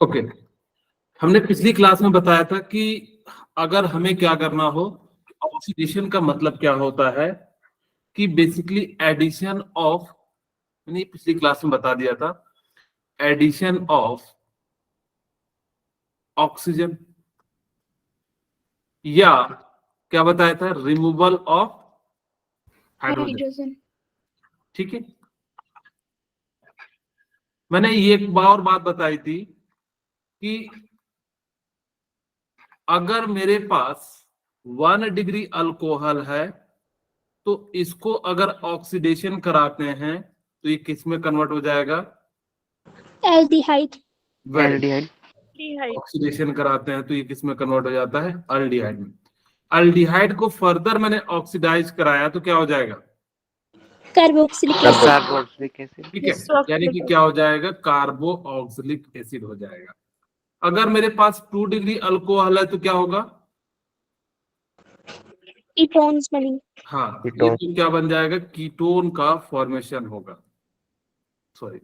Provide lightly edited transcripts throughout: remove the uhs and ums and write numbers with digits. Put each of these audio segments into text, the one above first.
Okay, हमने पिछली class में बताया था कि अगर हमें क्या करना हो, ऑक्सीडेशन का मतलब क्या होता है कि बेसिकली एडिशन ऑफ, मैंने पिछली क्लास में बता दिया था, एडिशन ऑफ ऑक्सीजन या क्या बताया था, रिमूवल ऑफ हाइड्रोजन। ठीक है, मैंने ये एक और बात बताई थी कि अगर मेरे पास 1 डिग्री अल्कोहल है तो इसको अगर ऑक्सीडेशन कराते हैं तो ये किस में कन्वर्ट हो जाएगा, एल्डिहाइड। ऑक्सीडेशन कराते हैं तो ये किस में कन्वर्ट हो जाता है, अल्डिहाइड में। अल्डिहाइड को फर्दर मैंने ऑक्सीडाइज कराया तो क्या हो जाएगा, कार्बोक्सिलिक एसिड। ठीक है, यानी कि क्या हो जाएगा, कार्बो ऑक्सिलिक एसिड हो जाएगा। अगर मेरे पास 2 डिग्री अल्कोहल है तो क्या होगा, कीटोन्स बनेंगे। हाँ, ये तो क्या बन जाएगा, कीटोन का फॉर्मेशन होगा। सॉरी,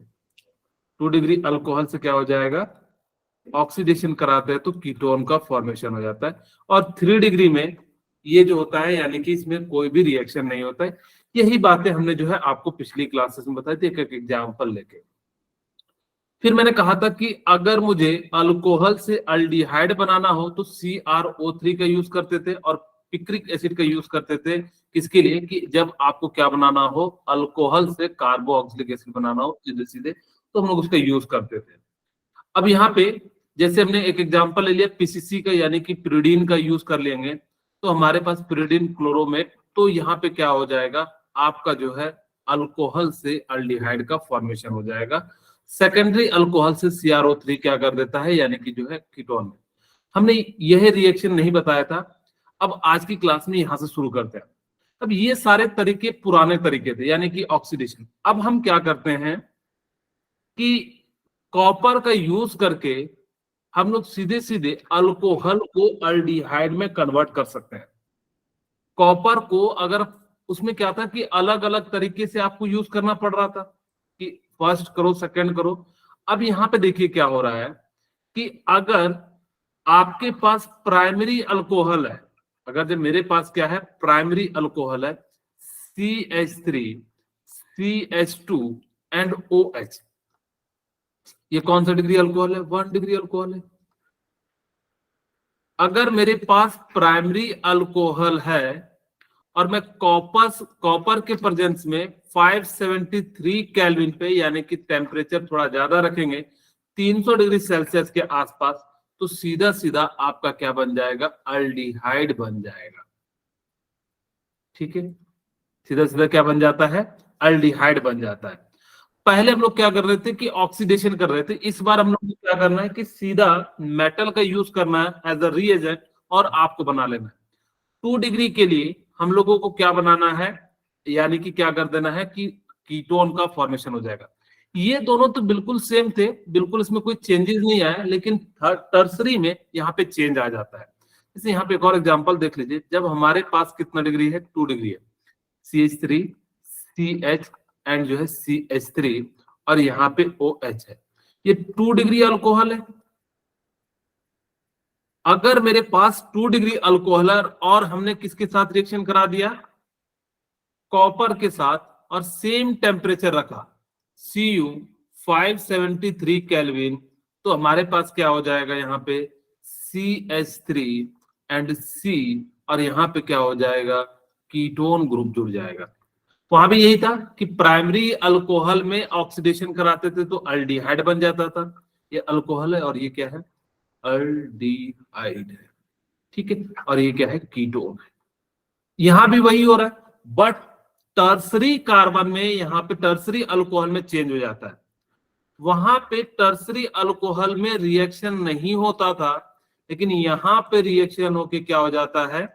2 डिग्री अल्कोहल से क्या हो जाएगा, ऑक्सीडेशन कराते हैं तो कीटोन का फॉर्मेशन हो जाता है। और 3 डिग्री में ये जो होता है, यानी कि इसमें कोई भी रिएक्शन नहीं होता है। यही बातें हमने जो है आपको पिछली क्लासेस में बताई थी, एक एक एग्जाम्पल लेके। फिर मैंने कहा था कि अगर मुझे अल्कोहल से अल्डिहाइड बनाना हो तो CrO3 का यूज करते थे और पिक्रिक एसिड का यूज करते थे। किसके लिए, कि जब आपको क्या बनाना हो, अल्कोहल से कार्बोक्सिलिक एसिड बनाना हो सीधे सीधे, तो हम लोग उसका यूज करते थे। अब यहाँ पे जैसे हमने एक एग्जांपल ले लिया पीसीसी का, यानी कि pyridine का यूज कर लेंगे तो हमारे पास pyridine क्लोरोमेट, तो यहाँ पे क्या हो जाएगा, आपका जो है अल्कोहल से अल्डिहाइड का फॉर्मेशन हो जाएगा। सेकेंडरी अल्कोहल से CrO3 क्या कर देता है, यानी कि जो है कीटोन में। हमने यह रिएक्शन नहीं बताया था। अब आज की क्लास में यहां से शुरू करते हैं। अब ये सारे तरीके पुराने तरीके थे, यानी कि ऑक्सीडेशन। अब हम क्या करते हैं कि कॉपर का यूज करके हम लोग सीधे सीधे अल्कोहल को अल्डिहाइड में कन्वर्ट कर सकते हैं। कॉपर को अगर, उसमें क्या था कि अलग अलग तरीके से आपको यूज करना पड़ रहा था कि फर्स्ट करो सेकंड करो। अब यहाँ पे देखिए क्या हो रहा है कि अगर आपके पास प्राइमरी अल्कोहल है, अगर जब मेरे पास क्या है, प्राइमरी अल्कोहल है, CH3 CH2 एंड OH, ये कौन सा डिग्री अल्कोहल है, 1 डिग्री अल्कोहल है। अगर मेरे पास प्राइमरी अल्कोहल है और मैं कॉपर के प्रेजेंस में 573 केल्विन पे, यानी कि टेम्परेचर थोड़ा ज्यादा रखेंगे 300 डिग्री सेल्सियस के आसपास, तो सीधा सीधा आपका क्या बन जाएगा, अल्डिहाइड बन जाएगा। ठीक है, सीधा सीधा क्या बन जाता है, अल्डिहाइड बन जाता है। पहले हम लोग क्या कर रहे थे कि ऑक्सीडेशन कर रहे थे, इस बार हम लोग को क्या करना है कि सीधा मेटल का यूज करना है एज अ रिएजेंट और आपको बना लेना है। 2 डिग्री के लिए हम लोगों को क्या बनाना है, यानी कि क्या कर देना है कि कीटोन का फॉर्मेशन हो जाएगा। ये दोनों तो बिल्कुल सेम थे, बिल्कुल इसमें कोई चेंजेस नहीं आया, लेकिन टर्सरी में यहाँ पे चेंज आ जाता है। जैसे यहाँ पे एक और एग्जांपल देख लीजिए, जब हमारे पास कितना डिग्री है, 2 डिग्री है, CH3 CH एंड जो है CH3 और यहाँ पे OH है, ये 2 डिग्री अल्कोहल है। अगर मेरे पास 2 डिग्री अल्कोहल है और हमने किसके साथ रिएक्शन करा दिया, कॉपर के साथ, और सेम टेम्परेचर रखा Cu 573 केल्विन, तो हमारे पास क्या हो जाएगा, यहाँ पे CH3 एंड C, और यहाँ पे क्या हो जाएगा, कीटोन ग्रुप जुड़ जाएगा। वहां भी यही था कि प्राइमरी अल्कोहल में ऑक्सीडेशन कराते थे तो अल्डिहाइड बन जाता था। ये अल्कोहल है और ये क्या है, अल्डिहाइड है। ठीक है, और ये क्या है, कीटोन है। यहां भी वही हो रहा है, बट टर्सरी कार्बन में, यहाँ पे टर्सरी अल्कोहल में चेंज हो जाता है। वहां पे टर्सरी अल्कोहल में रिएक्शन नहीं होता था, लेकिन यहाँ पे रिएक्शन होके क्या हो जाता है,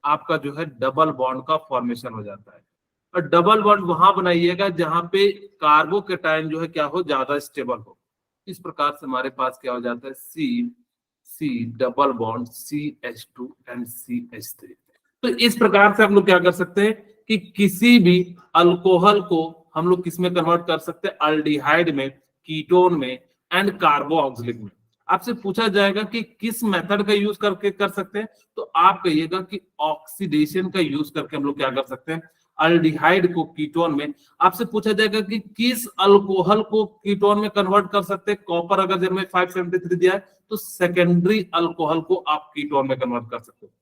आपका जो है डबल बॉन्ड का फॉर्मेशन हो जाता है। और डबल बॉन्ड वहां बनाइएगा जहां पे कार्बोकेटाइन जो है क्या हो, ज्यादा स्टेबल हो। इस प्रकार से हमारे पास क्या हो जाता है, C double bond CH2 and CH3। तो इस प्रकार से हम लोग क्या कर सकते हैं कि किसी भी अल्कोहल को हम लोग किस में कन्वर्ट कर सकते हैं, अल्डिहाइड में, कीटोन में एंड कार्बोक्सिलिक में। आपसे पूछा जाएगा कि किस मेथड का यूज करके कर सकते हैं, तो आप कहिएगा कि ऑक्सीडेशन का यूज करके हम लोग क्या कर सकते हैं, अल्डिहाइड को कीटोन में। आपसे पूछा जाएगा कि किस अल्कोहल को कीटोन में कन्वर्ट कर सकते हैं, कॉपर अगर जब में 573 दिया है तो सेकेंडरी अल्कोहल को आप कीटोन में कन्वर्ट कर सकते हो।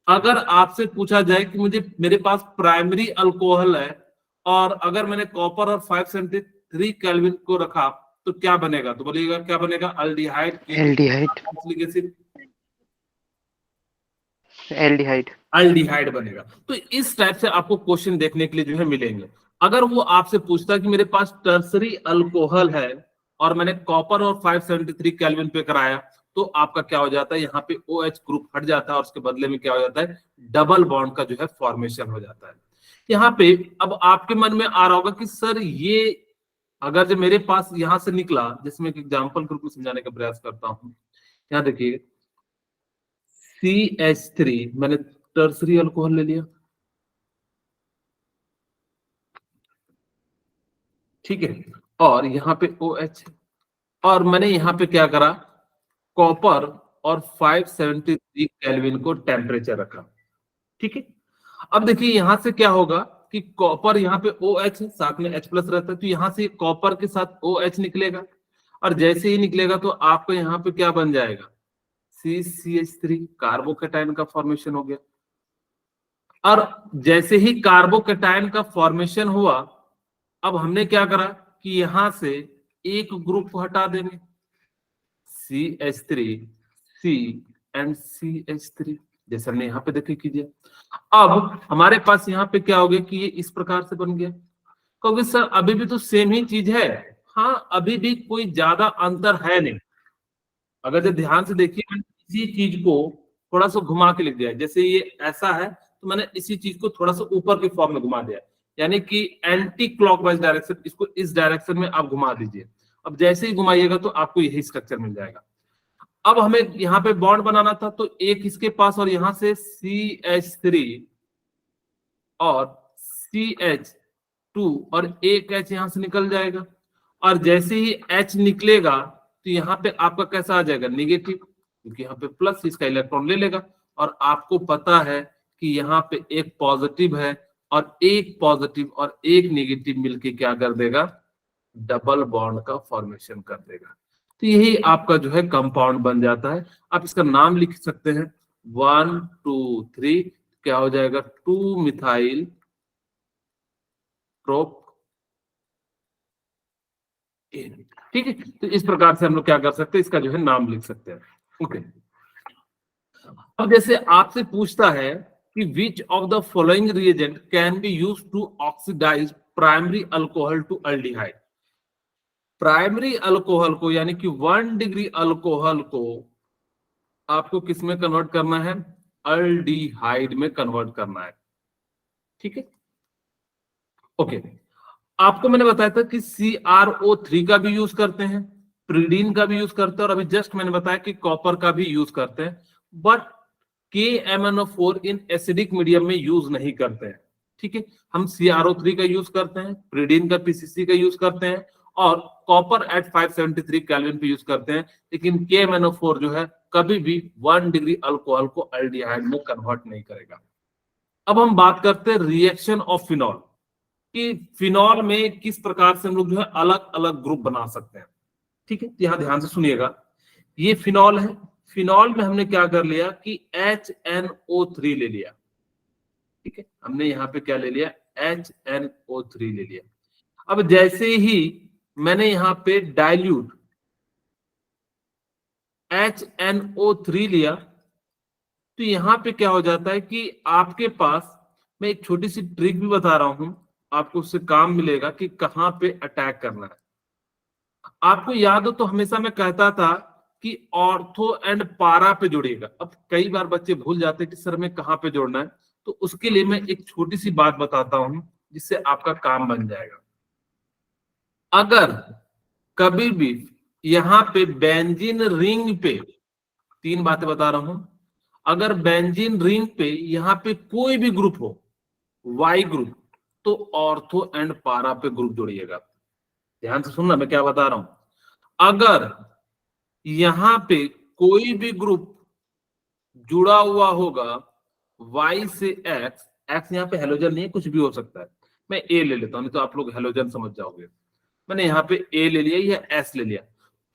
अगर आपसे पूछा जाए कि मुझे मेरे पास प्राइमरी अल्कोहल है और अगर मैंने कॉपर और 573 केल्विन को रखा तो क्या बनेगा, तो बोलिएगा क्या बनेगा, aldehyde, aldehyde acid, aldehyde aldehyde बनेगा। तो इस टाइप से आपको क्वेश्चन देखने के लिए जो है मिलेंगे। अगर वो आपसे पूछता है कि मेरे पास टर्सरी अल्कोहल है और मैंने कॉपर और 573 केल्विन पे कराया, तो आपका क्या हो जाता है, यहाँ पे OH ग्रुप हट जाता है और उसके बदले में क्या हो जाता है, डबल बॉन्ड का जो है फॉर्मेशन हो जाता है। यहाँ पे अब आपके मन में आ रहा होगा कि सर ये अगर जो मेरे पास यहां से निकला, जिसमें एक एग्जाम्पल के रूप में समझाने का प्रयास करता हूं, यहाँ देखिए CH3 मैंने टर्सरी अल्कोहल ले लिया, ठीक है, और यहाँ पे OH, और मैंने यहाँ पे क्या करा, कॉपर और 573 केल्विन को टेम्परेचर रखा, ठीक है। अब देखिए यहां से क्या होगा कि कॉपर यहाँ पे OH है, साथ में H प्लस रहता है, तो यहाँ से कॉपर के साथ OH निकलेगा और जैसे ही निकलेगा तो आपको यहाँ पे क्या बन जाएगा, CCH3, कार्बोकेटाइन का फॉर्मेशन हो गया। और जैसे ही कार्बोकेटाइन का फॉर्मेशन हुआ, अब हमने क्या करा कि यहां से एक ग्रुप को हटा देंगे, CH3, C एंड CH3, जैसे हमने यहाँ पे देखे कीजिए। अब हमारे पास यहाँ पे क्या हो गया कि ये इस प्रकार से बन गया। क्योंकि सर अभी भी तो सेम ही चीज है, हाँ अभी भी कोई ज्यादा अंतर है नहीं। अगर जो ध्यान से देखिए, मैंने इसी चीज को थोड़ा सा घुमा के लिख दिया, जैसे ये ऐसा है तो मैंने इसी चीज को थोड़ा सा ऊपर के फॉर्म में घुमा दिया, यानी कि एंटी क्लॉकवाइज डायरेक्शन, इसको इस डायरेक्शन में आप घुमा दीजिए। अब जैसे ही घुमाइएगा तो आपको यही स्ट्रक्चर मिल जाएगा। अब हमें यहाँ पे बॉन्ड बनाना था, तो एक इसके पास और यहाँ से CH3 और CH2 और एक H यहाँ से निकल जाएगा, और जैसे ही H निकलेगा तो यहाँ पे आपका कैसा आ जाएगा, निगेटिव, क्योंकि यहाँ पे प्लस इसका इलेक्ट्रॉन ले लेगा। और आपको पता है कि यहाँ पे एक पॉजिटिव है और एक पॉजिटिव और एक नेगेटिव मिलके क्या कर देगा, डबल बॉन्ड का फॉर्मेशन कर देगा। तो यही आपका जो है कंपाउंड बन जाता है। आप इसका नाम लिख सकते हैं 1 2 3, क्या हो जाएगा, 2 मिथाइल प्रोप, ठीक है। तो इस प्रकार से हम लोग क्या कर सकते हैं, इसका जो है नाम लिख सकते हैं, ओके। अब जैसे आपसे पूछता है कि which of the following reagent can be used to oxidise primary alcohol to aldehyde. Primary alcohol को यानी कि 1 डिग्री अल्कोहल को आपको किस में कन्वर्ट करना है, अल्डिहाइड में कन्वर्ट करना है, ठीक है, ओके। आपको मैंने बताया था कि CrO3 का भी यूज करते हैं, प्रीडीन का भी यूज करते हैं, और अभी जस्ट मैंने बताया कि कॉपर का भी यूज करते हैं, but KMnO4 in acidic medium में यूज नहीं करते हैं, ठीक है। हम CrO3 का यूज करते हैं, प्रीडीन का PCC का यूज करते हैं, और कॉपर एट 573 केल्विन पे यूज करते हैं, लेकिन KMnO4 जो है कभी भी 1 डिग्री अल्कोहल को अल्डिहाइड में कन्वर्ट नहीं करेगा। अब हम बात करते हैं रिएक्शन ऑफ फिनॉल, कि फिनॉल में किस प्रकार से हम लोग जो है अलग अलग ग्रुप बना सकते हैं, ठीक है। यहां ध्यान से सुनिएगा, ये फिनॉल है, फिनॉल में हमने क्या कर लिया कि HNO3 ले लिया, ठीक है, हमने यहाँ पे क्या ले लिया, HNO3 ले लिया। अब जैसे ही मैंने यहाँ पे डाइल्यूट HNO3 लिया, तो यहाँ पे क्या हो जाता है कि आपके पास, मैं एक छोटी सी ट्रिक भी बता रहा हूं, आपको उससे काम मिलेगा कि कहाँ पे अटैक करना है। आपको याद हो तो हमेशा मैं कहता था कि ऑर्थो एंड पारा पे जोड़िएगा। अब कई बार बच्चे भूल जाते हैं कि सर में कहाँ पे जोड़ना है, तो उसके लिए मैं एक छोटी सी बात बताता हूं जिससे आपका काम बन जाएगा। अगर कभी भी यहाँ पे बेंजीन रिंग पे, 3 बातें बता रहा हूं, अगर बेंजीन रिंग पे यहाँ पे कोई भी ग्रुप हो, Y ग्रुप, तो ऑर्थो एंड पारा पे ग्रुप जोड़िएगा। ध्यान से सुनना मैं क्या बता रहा हूं। अगर यहां पे कोई भी ग्रुप जुड़ा हुआ होगा y से x, x यहाँ पे हेलोजन नहीं है, कुछ भी हो सकता है, मैं a ले लेता हूं, नहीं तो आप लोग हेलोजन समझ जाओगे। मैंने यहाँ पे a ले लिया या s ले लिया,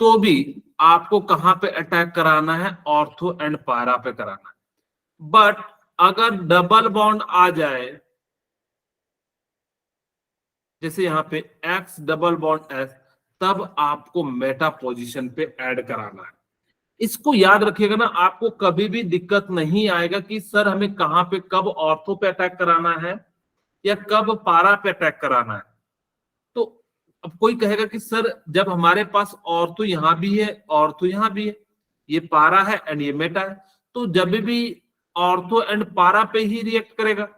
तो भी आपको कहां पे अटैक कराना है, ऑर्थो एंड पारा पे कराना है। बट अगर डबल बॉन्ड आ जाए, जैसे यहाँ पे x डबल बॉन्ड s, तब आपको मेटा पोजीशन पे ऐड कराना है। इसको याद रखिएगा ना, आपको कभी भी दिक्कत नहीं आएगा कि सर हमें कहां पे कब ऑर्थो पे अटैक कराना है या कब पारा पे अटैक कराना है। तो अब कोई कहेगा कि सर जब हमारे पास ऑर्थो यहां भी है, ऑर्थो यहां भी है, ये पारा है एंड ये मेटा है, तो जब भी ऑर्थो एंड पारा पे ही रिएक्ट करेगा।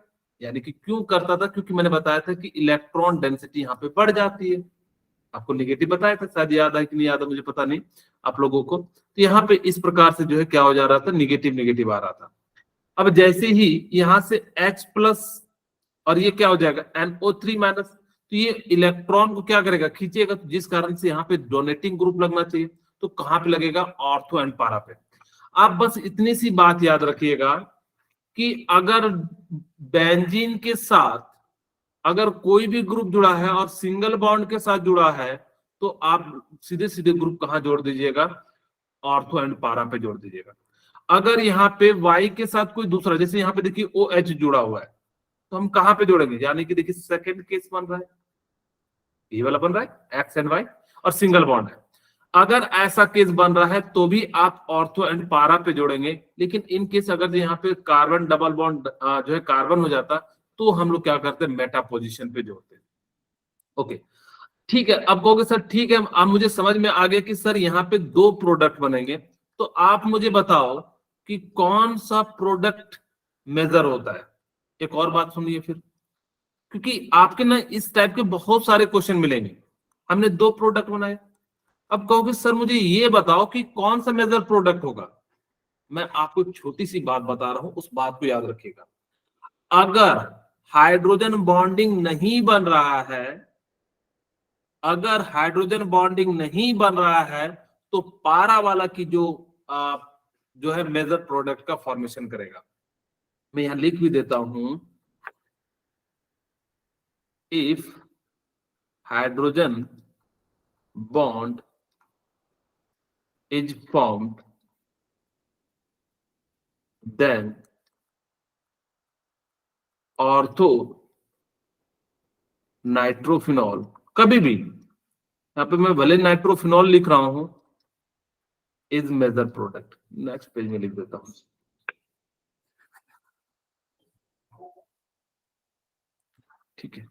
यानी कि क्यों करता था, क्योंकि मैंने बताया था कि इलेक्ट्रॉन डेंसिटी यहाँ पे बढ़ जाती है। आपको नेगेटिव बताया था, शायद याद है कि नहीं याद है मुझे पता नहीं आप लोगों को। तो यहाँ पे इस प्रकार से जो है क्या हो जा रहा था, निगेटिव निगेटिव आ रहा था। अब जैसे ही यहां से H प्लस और ये क्या हो जाएगा NO3 माइनस, तो ये इलेक्ट्रॉन को क्या करेगा, खींचेगा, तो जिस कारण से यहाँ पे डोनेटिंग ग्रुप लगना चाहिए, तो कहां पे लगेगा, ऑर्थो एंड पारा पे। आप बस इतनी सी बात याद रखिएगा कि अगर बेंजीन के साथ अगर कोई भी ग्रुप जुड़ा है और सिंगल बॉन्ड के साथ जुड़ा है, तो आप सीधे सीधे ग्रुप कहां जोड़ दीजिएगा, ऑर्थो एंड पारा पे जोड़ दीजिएगा। अगर यहाँ पे Y के साथ कोई दूसरा, जैसे यहाँ पे देखिए OH जुड़ा हुआ है, तो हम कहां पे जोड़ेंगे, यानी कि देखिए सेकंड केस बन रहा है, ये वाला बन रहा है X एंड Y और सिंगल बॉन्ड है। अगर ऐसा केस बन रहा है तो भी आप ऑर्थो एंड पारा पे जोड़ेंगे। लेकिन इन केस अगर यहाँ पे कार्बन डबल बॉन्ड जो है कार्बन हो जाता, तो हम लोग क्या करते हैं, मेटा पोजीशन पे जोड़ते हैं। ओके ठीक है। अब कहोगे सर ठीक है, अब मुझे समझ में आ गया कि सर यहाँ पे दो प्रोडक्ट बनेंगे, तो आप मुझे बताओ कि कौन सा प्रोडक्ट मेजर होता है। एक और बात सुनिए फिर, क्योंकि आपके ना इस टाइप के बहुत सारे क्वेश्चन मिलेंगे। हमने दो प्रोडक्ट बनाए, अब कहोगे सर मुझे ये बताओ कि कौन सा मेजर प्रोडक्ट होगा। मैं आपको छोटी सी बात बता रहा हूं, उस बात को याद रखिएगा। अगर हाइड्रोजन बॉन्डिंग नहीं बन रहा है, अगर हाइड्रोजन बॉन्डिंग नहीं बन रहा है, तो पारा वाला की जो है मेजर प्रोडक्ट का फॉर्मेशन करेगा। मैं यहां लिख भी देता हूं, if hydrogen bond is formed, then ortho nitrophenol, कभी भी यहाँ पे मैं भले नाइट्रोफिनॉल लिख रहा हूं, is major product. Next page में लिख देता हूं, ठीक है।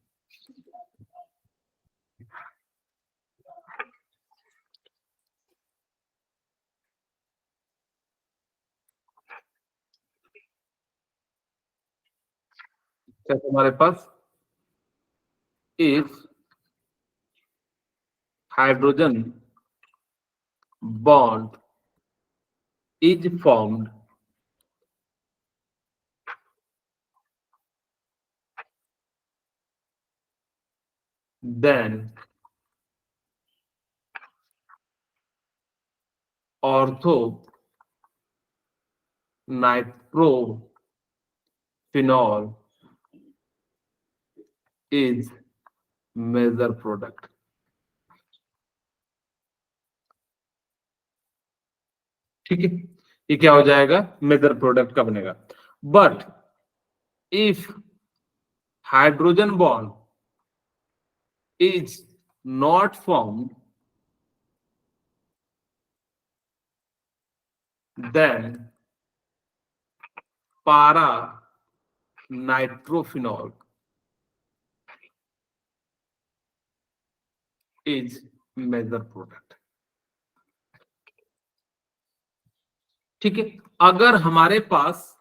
क्या हमारे पास, if hydrogen bond is formed, then ortho nitrophenol is major product. ठीक है, ये क्या हो जाएगा, मेजर प्रोडक्ट का बनेगा। But if hydrogen bond is not formed, then para nitrophenol is major product. ठीक है, अगर हमारे पास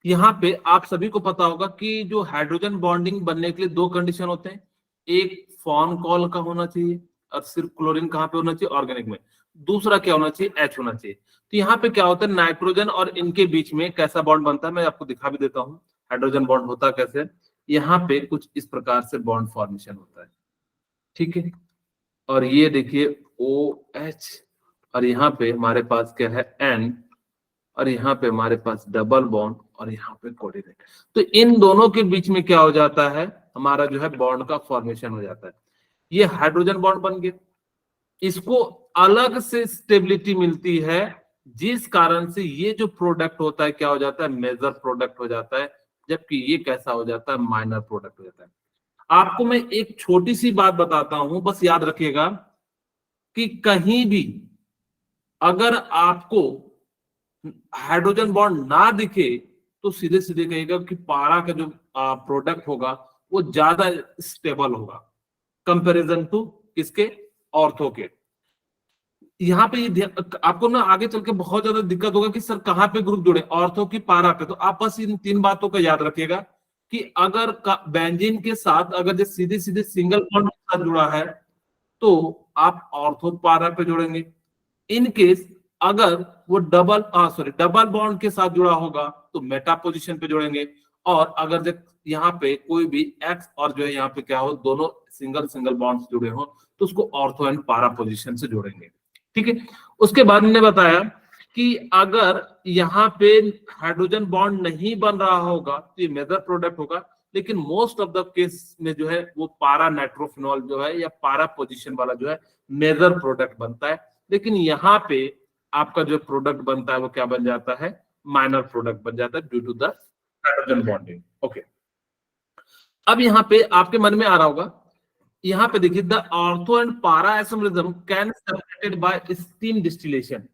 यहाँ पे, आप सभी को पता होगा कि जो हाइड्रोजन बॉन्डिंग बनने के लिए दो कंडीशन होते हैं, एक फॉर्म कॉल का होना चाहिए और सिर्फ क्लोरीन कहाँ पे होना चाहिए, ऑर्गेनिक में। दूसरा क्या होना चाहिए, H होना चाहिए। तो यहाँ पे क्या होता है, नाइट्रोजन और इनके बीच में कैसा बॉन्ड बनता है, मैं आपको दिखा भी देता हूँ हाइड्रोजन बॉन्ड होता कैसे। यहाँ पे कुछ इस प्रकार से बॉन्ड फॉर्मेशन होता है, ठीक है। और ये देखिए OH, और यहाँ पे हमारे पास क्या है N, और यहाँ पे हमारे पास डबल बॉन्ड, और यहाँ पे कोऑर्डिनेट। तो इन दोनों के बीच में क्या हो जाता है, हमारा जो है बॉन्ड का फॉर्मेशन हो जाता है। ये हाइड्रोजन बॉन्ड बन गया, इसको अलग से स्टेबिलिटी मिलती है, जिस कारण से ये जो प्रोडक्ट होता है क्या हो जाता है, मेजर प्रोडक्ट हो जाता है, जबकि ये कैसा हो जाता है, माइनर प्रोडक्ट हो जाता है। आपको मैं एक छोटी सी बात बताता हूं, बस याद रखिएगा कि कहीं भी अगर आपको हाइड्रोजन बॉन्ड ना दिखे तो सीधे सीधे कहिएगा कि पारा का जो प्रोडक्ट होगा वो ज्यादा स्टेबल होगा कंपैरिजन टू किसके, ऑर्थो के। यहाँ पे ये आपको ना आगे चल के बहुत ज्यादा दिक्कत होगा कि सर कहाँ पे ग्रुप जुड़े, ऑर्थो की पारा पे। तो आप बस इन 3 बातों का याद रखिएगा कि अगर बेंजीन के साथ अगर जो सीधे सीधे सिंगल बॉन्ड के साथ जुड़ा है तो आप ऑर्थो पारा पे जोड़ेंगे। इन केस अगर वो डबल बॉन्ड के साथ जुड़ा होगा तो मेटा पोजीशन पे जोड़ेंगे। और अगर जो यहाँ पे कोई भी एक्स और जो है यहाँ पे क्या हो, दोनों सिंगल सिंगल बॉन्ड्स जुड़े हो तो उसको ऑर्थो एंड पारा पोजीशन से जोड़ेंगे, ठीक है। उसके बाद मैंने बताया कि अगर यहाँ पे हाइड्रोजन बॉन्ड नहीं बन रहा होगा तो ये मेजर प्रोडक्ट होगा, लेकिन मोस्ट ऑफ द केस में जो है वो पारा नाइट्रोफिनॉल जो है या पारा पोजीशन वाला जो है मेजर प्रोडक्ट बनता है। लेकिन यहाँ पे आपका जो प्रोडक्ट बनता है वो क्या बन जाता है, माइनर प्रोडक्ट बन जाता है due to the hydrogen bonding. Okay, अब यहाँ पे आपके मन में आ रहा होगा, यहाँ पे देखिए द ऑर्थो एंड पारा isomerism can separated by steam distillation.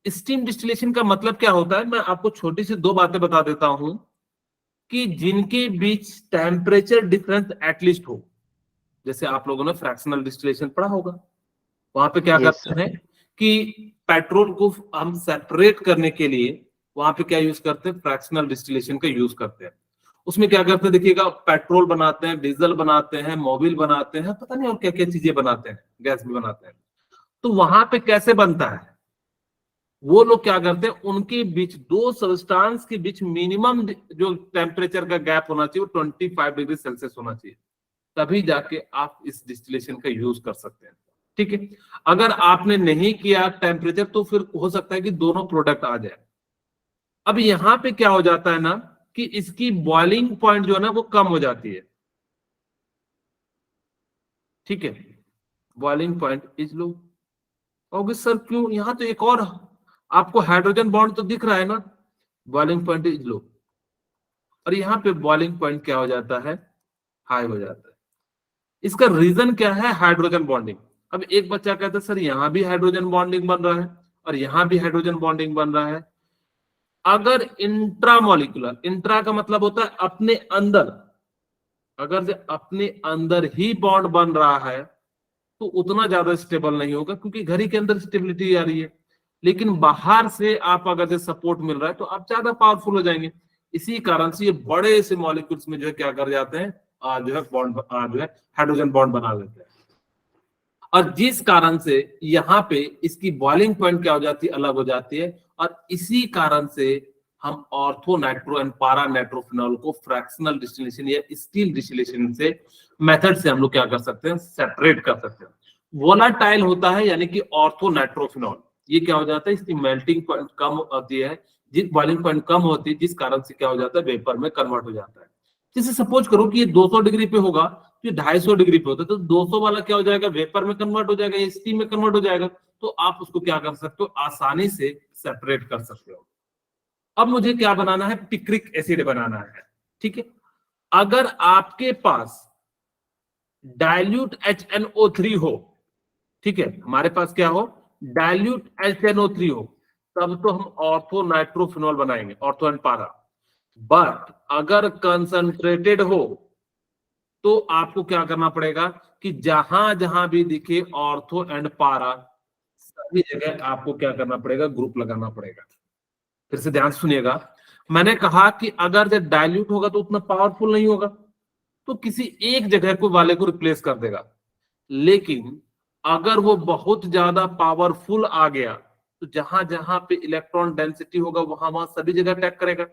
Steam distillation का मतलब क्या होता है, मैं आपको छोटी सी 2 बातें बता देता हूं कि जिनके बीच टेम्परेचर डिफरेंस एटलीस्ट हो। जैसे आप लोगों ने फ्रैक्शनल डिस्टिलेशन पढ़ा होगा, वहां पे क्या करते हैं कि पेट्रोल को हम सेपरेट करने के लिए वहां पे क्या यूज करते हैं, फ्रैक्शनल डिस्टिलेशन का यूज करते हैं। उसमें क्या करते हैं देखिएगा, पेट्रोल बनाते हैं, डीजल बनाते हैं, मोबिल बनाते हैं, पता नहीं और क्या क्या चीजें बनाते हैं, गैस भी बनाते हैं। तो वहां पे कैसे बनता है, वो लोग क्या करते हैं, उनके बीच 2 सब्सटेंस के बीच मिनिमम जो टेम्परेचर का गैप होना चाहिए वो 25 डिग्री सेल्सियस होना चाहिए, तभी जाके आप इस डिस्टिलेशन का यूज कर सकते हैं, ठीक है। अगर आपने नहीं किया टेम्परेचर तो फिर हो सकता है कि दोनों प्रोडक्ट आ जाए। अब यहां पे क्या हो जाता है ना कि इसकी बॉइलिंग पॉइंट जो है ना वो कम हो जाती है, ठीक है। Boiling point is low. Okay sir क्यों, यहां तो एक और आपको हाइड्रोजन बॉन्ड तो दिख रहा है ना, बॉइलिंग पॉइंट इज लो, और यहाँ पे बॉइलिंग पॉइंट क्या हो जाता है, हाई हो जाता है। इसका रीजन क्या है, हाइड्रोजन बॉन्डिंग। अब एक बच्चा कहता है सर यहाँ भी हाइड्रोजन बॉन्डिंग बन रहा है और यहाँ भी हाइड्रोजन बॉन्डिंग बन रहा है। अगर इंट्रामोलिकुलर, इंट्रा का मतलब होता है अपने अंदर, अगर जो अपने अंदर ही बॉन्ड बन रहा है तो उतना ज्यादा स्टेबल नहीं होगा, क्योंकि घर ही के अंदर स्टेबिलिटी आ रही है। लेकिन बाहर से आप अगर जो सपोर्ट मिल रहा है तो आप ज्यादा पावरफुल हो जाएंगे। इसी कारण से ये बड़े से मॉलिक्यूल्स में जो है क्या कर जाते हैं, जो है बॉन्ड जो है हाइड्रोजन बॉन्ड बना लेते हैं। और जिस कारण से यहाँ पे इसकी बॉइलिंग पॉइंट क्या हो जाती है, अलग हो जाती है। और इसी कारण से हम ऑर्थो नाइट्रो एंड पारा नाइट्रोफिनॉल को फ्रैक्शनल डिस्टिलेशन या स्टील डिस्टिलेशन से मेथड से हम लोग क्या कर सकते हैं, सेपरेट कर सकते हैं। वोलाटाइल होता है यानी कि ऑर्थो नाइट्रोफिनॉल, ये क्या हो जाता है, इसकी मेल्टिंग पॉइंट कम होती है, जिस बॉइलिंग पॉइंट कम होती है, जिस कारण से क्या हो जाता है, वेपर में कन्वर्ट हो जाता है। जैसे सपोज करो कि ये 200 डिग्री पे होगा तो ये 250 डिग्री पे होता है, तो 200 वाला क्या हो जाएगा, वेपर में कन्वर्ट हो जाएगा, स्टीम में कन्वर्ट हो जाएगा। तो आप उसको क्या कर सकते हो, आसानी से सेपरेट कर सकते हो। अब मुझे क्या बनाना है, पिक्रिक एसिड बनाना है, ठीक है। अगर आपके पास डाइल्यूट HNO3 हो, ठीक है, हमारे पास क्या हो, डाइल्यूट HNO3 हो, तब तो हम ऑर्थो नाइट्रोफिनॉल बनाएंगे, ऑर्थो एंड पारा। बट अगर कंसंट्रेटेड हो तो आपको क्या करना पड़ेगा कि जहां जहां भी दिखे ऑर्थो एंड पारा, सभी जगह आपको क्या करना पड़ेगा, ग्रुप लगाना पड़ेगा। फिर से ध्यान सुनिएगा, मैंने कहा कि अगर जब डाइल्यूट होगा तो उतना पावरफुल नहीं होगा, तो किसी एक जगह को वाले को रिप्लेस कर देगा। लेकिन अगर वो बहुत ज्यादा पावरफुल आ गया तो जहां जहां पे इलेक्ट्रॉन डेंसिटी होगा वहां वहां सभी जगह अटैक करेगा।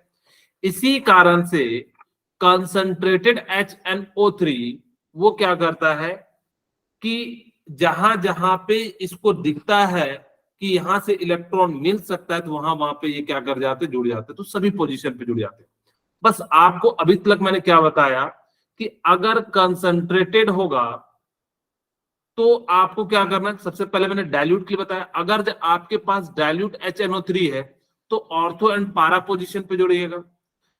इसी कारण से कंसंट्रेटेड HNO3 वो क्या करता है कि जहां जहां पे इसको दिखता है कि यहां से इलेक्ट्रॉन मिल सकता है, तो वहां पे ये क्या कर जाते, जुड़ जाते, तो सभी पोजीशन पे जुड़ जाते। बस आपको अभी तक मैंने क्या बताया कि अगर कंसंट्रेटेड होगा तो आपको क्या करना है, सबसे पहले मैंने डाइल्यूट के लिए बताया, अगर आपके पास डाइल्यूट HNO3 है तो ऑर्थो एंड पारा पोजीशन पे जुड़िएगा।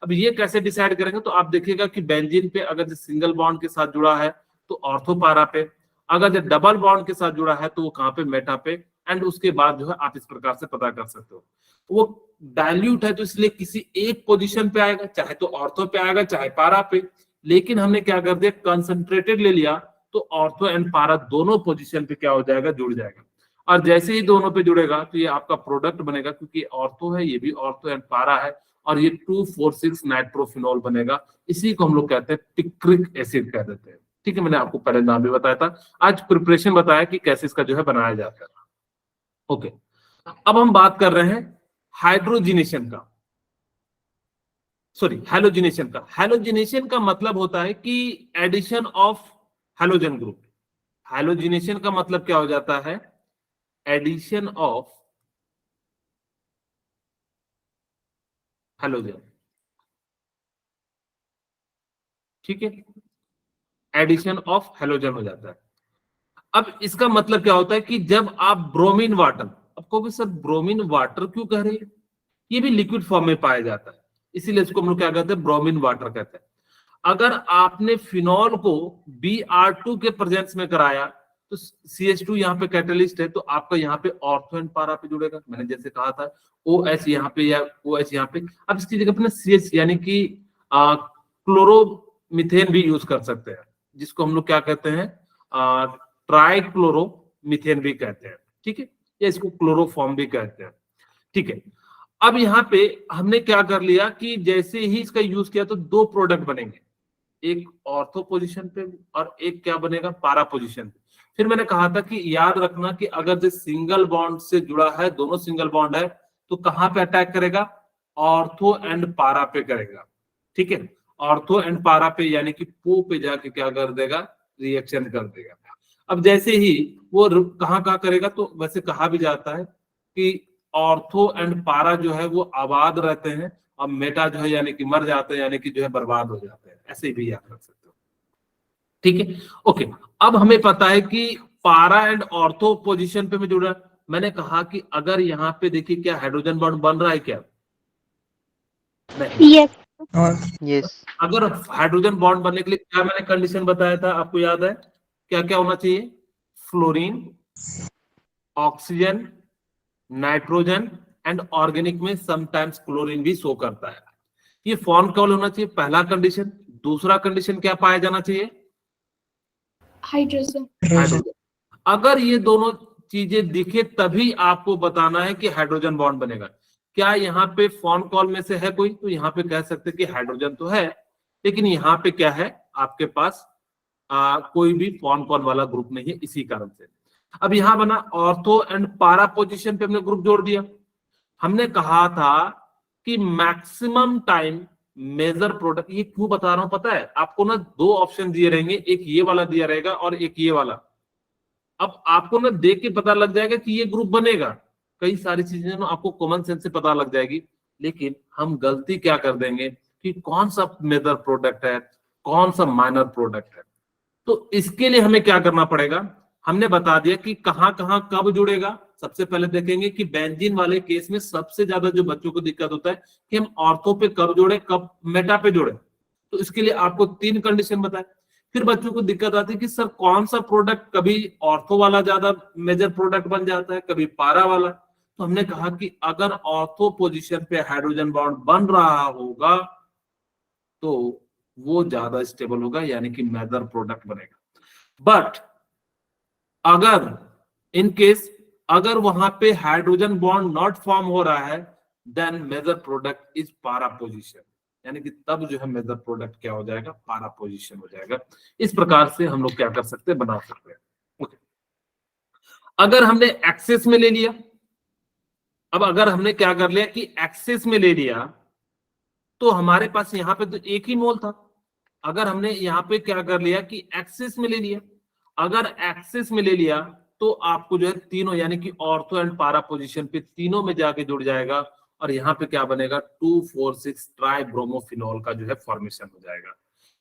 अब ये कैसे डिसाइड करेंगे, तो आप देखिएगा कि बेंजीन पे अगर जो सिंगल बॉन्ड के साथ जुड़ा है तो ऑर्थो पारा पे, अगर जो डबल बॉन्ड के साथ जुड़ा है तो वो कहां पे, मेटा पे, एंड उसके बाद जो है आप इस प्रकार से पता कर सकते हो। वो डाइल्यूट है तो इसलिए किसी एक पोजीशन पे आएगा, चाहे तो ऑर्थो पे आएगा चाहे पारा पे, लेकिन हमने क्या कर दिया, कंसंट्रेटेड ले लिया तो ऑर्थो एंड पारा दोनों पोजीशन पे क्या हो जाएगा, जुड़ जाएगा। और जैसे ही दोनों पे जुड़ेगा तो ये आपका प्रोडक्ट बनेगा, क्योंकि ऑर्थो है, ये भी ऑर्थो एंड पारा है, और ये 2,4,6 नाइट्रोफिनॉल बनेगा। इसी को हम लोग कहते हैं टिक्रिक एसिड कह देते हैं। ठीक है, मैंने आपको पहले नाम भी बताया था, आज प्रिपरेशन बताया कि कैसे इसका जो है बनाया जाता है। ओके, अब हम बात कर रहे हैं हाइड्रोजिनेशन का, सॉरी हैलोजिनेशन का। हैलोजिनेशन का मतलब होता है कि addition of halogen group. Halogenation का मतलब क्या हो जाता है, एडिशन ऑफ हैलोजन। ठीक है, एडिशन ऑफ हैलोजन हो जाता है। अब इसका मतलब क्या होता है कि जब आप ब्रोमीन वाटर, अब कहोगे सर ब्रोमीन वाटर क्यों कह रहे हैं, ये भी लिक्विड फॉर्म में पाया जाता है, इसीलिए इसको हम लोग क्या कहते हैं, ब्रोमीन वाटर कहते हैं। अगर आपने फिनॉल को Br2 के प्रेजेंस में कराया तो CH2 यहाँ पे कैटलिस्ट है, तो आपका यहाँ पे ऑर्थो एंड पारा पे जुड़ेगा। मैंने जैसे कहा था OH यहाँ पे या OH यहाँ पे, अब इसकी जगह पे ना CH यानी कि क्लोरोमीथेन भी यूज कर सकते हैं, जिसको हम लोग क्या कहते हैं, ट्राइक्लोरोमीथेन भी कहते हैं। ठीक है, या इसको क्लोरोफॉर्म भी कहते हैं। ठीक है, अब यहाँ पे हमने क्या कर लिया कि जैसे ही इसका यूज किया तो दो प्रोडक्ट बनेंगे, एक ऑर्थो पोजीशन पे और एक क्या बनेगा, पारा पोजीशन पे। फिर मैंने कहा था कि याद रखना कि अगर जो सिंगल बॉन्ड से जुड़ा है, दोनों सिंगल बॉन्ड है, तो कहां पे अटैक करेगा, ऑर्थो एंड पारा पे करेगा। ठीक है, ऑर्थो एंड पारा पे यानी कि पो पे जाके क्या कर देगा, रिएक्शन कर देगा। अब जैसे ही वो कहां कहां करेगा, तो वैसे कहा भी जाता है कि ऑर्थो एंड पारा जो है वो आबाद रहते हैं, और मेटा जो है यानी कि मर जाते हैं, यानी कि जो है बर्बाद हो जाते हैं, ऐसे भी याद रख सकते हो। ठीक है, ओके। अब हमें पता है कि पारा एंड ऑर्थो पोजीशन पे में जुड़ा। मैंने कहा कि अगर यहाँ पे देखिए क्या हाइड्रोजन बॉन्ड बन रहा है क्या, नहीं। Yes. अगर हाइड्रोजन बॉन्ड बनने के लिए क्या मैंने कंडीशन बताया था, आपको याद है क्या क्या होना चाहिए, fluorine, oxygen, nitrogen and organic में समटाइम्स क्लोरीन भी शो करता है। ये फॉर्म कॉल होना चाहिए, पहला कंडीशन। दूसरा कंडीशन क्या पाया जाना चाहिए, हाइड्रोजन। अगर ये दोनों चीजें दिखे तभी आपको बताना है कि हाइड्रोजन बॉन्ड बनेगा। क्या यहाँ पे फोन कॉल में से है कोई, तो यहाँ पे कह सकते कि हाइड्रोजन तो है, लेकिन यहाँ पे क्या है आपके पास कोई भी फोन कॉल वाला ग्रुप नहीं है, इसी कारण से। अब यहाँ बना ऑर्थो एंड पारा पोजीशन पे हमने ग्रुप जोड़ दिया। हमने कहा था कि मैक्सिमम टाइम मेजर प्रोडक्ट, ये क्यों बता रहा हूं पता है आपको ना, दो ऑप्शन दिए रहेंगे, एक ये वाला दिया रहेगा और एक ये वाला। अब आपको ना देख के पता लग जाएगा कि ये ग्रुप बनेगा, कई सारी चीजें ना आपको कॉमन सेंस से पता लग जाएगी, लेकिन हम गलती क्या कर देंगे कि कौन सा मेजर प्रोडक्ट है, कौन सा माइनर प्रोडक्ट है। तो इसके लिए हमें क्या करना पड़ेगा, हमने बता दिया कि कहां कहां कब जुड़ेगा। सबसे पहले देखेंगे कि बेंजीन वाले केस में सबसे ज्यादा जो बच्चों को दिक्कत होता है कि हम ऑर्थो पे कब जोड़े, कब मेटा पे जोड़े। तो इसके लिए आपको 3 कंडीशन बताए। फिर बच्चों को दिक्कत आती है कि सर कौन सा प्रोडक्ट, कभी ऑर्थो वाला ज्यादा मेजर प्रोडक्ट बन जाता है, कभी पारा वाला। तो हमने कहा कि अगर ऑर्थो पोजीशन पे हाइड्रोजन बॉन्ड बन रहा होगा तो वो ज्यादा स्टेबल होगा, यानी कि मेजर प्रोडक्ट बनेगा। बट अगर इन केस अगर वहां पे हाइड्रोजन बॉन्ड नॉट फॉर्म हो रहा है, देन मेजर प्रोडक्ट इज पारा पोजीशन, यानी कि तब जो है मेजर प्रोडक्ट क्या हो जाएगा, पारा पोजीशन हो जाएगा। इस प्रकार से हम लोग क्या कर सकते हैं, बना सकते हैं। ओके, अगर हमने एक्सेस में ले लिया, अब अगर हमने क्या कर लिया कि एक्सेस में ले लिया, तो हमारे पास यहां पे तो एक ही मोल था, अगर हमने यहाँ पे क्या कर लिया कि एक्सिस में ले लिया, अगर एक्सिस में ले लिया तो आपको जो है तीनों यानी कि ऑर्थो एंड पारा पोजीशन पे तीनों में जाके जुड़ जाएगा और यहाँ पे क्या बनेगा 2,4,6 ट्राई ब्रोमोफिनॉल का जो है फॉर्मेशन हो जाएगा।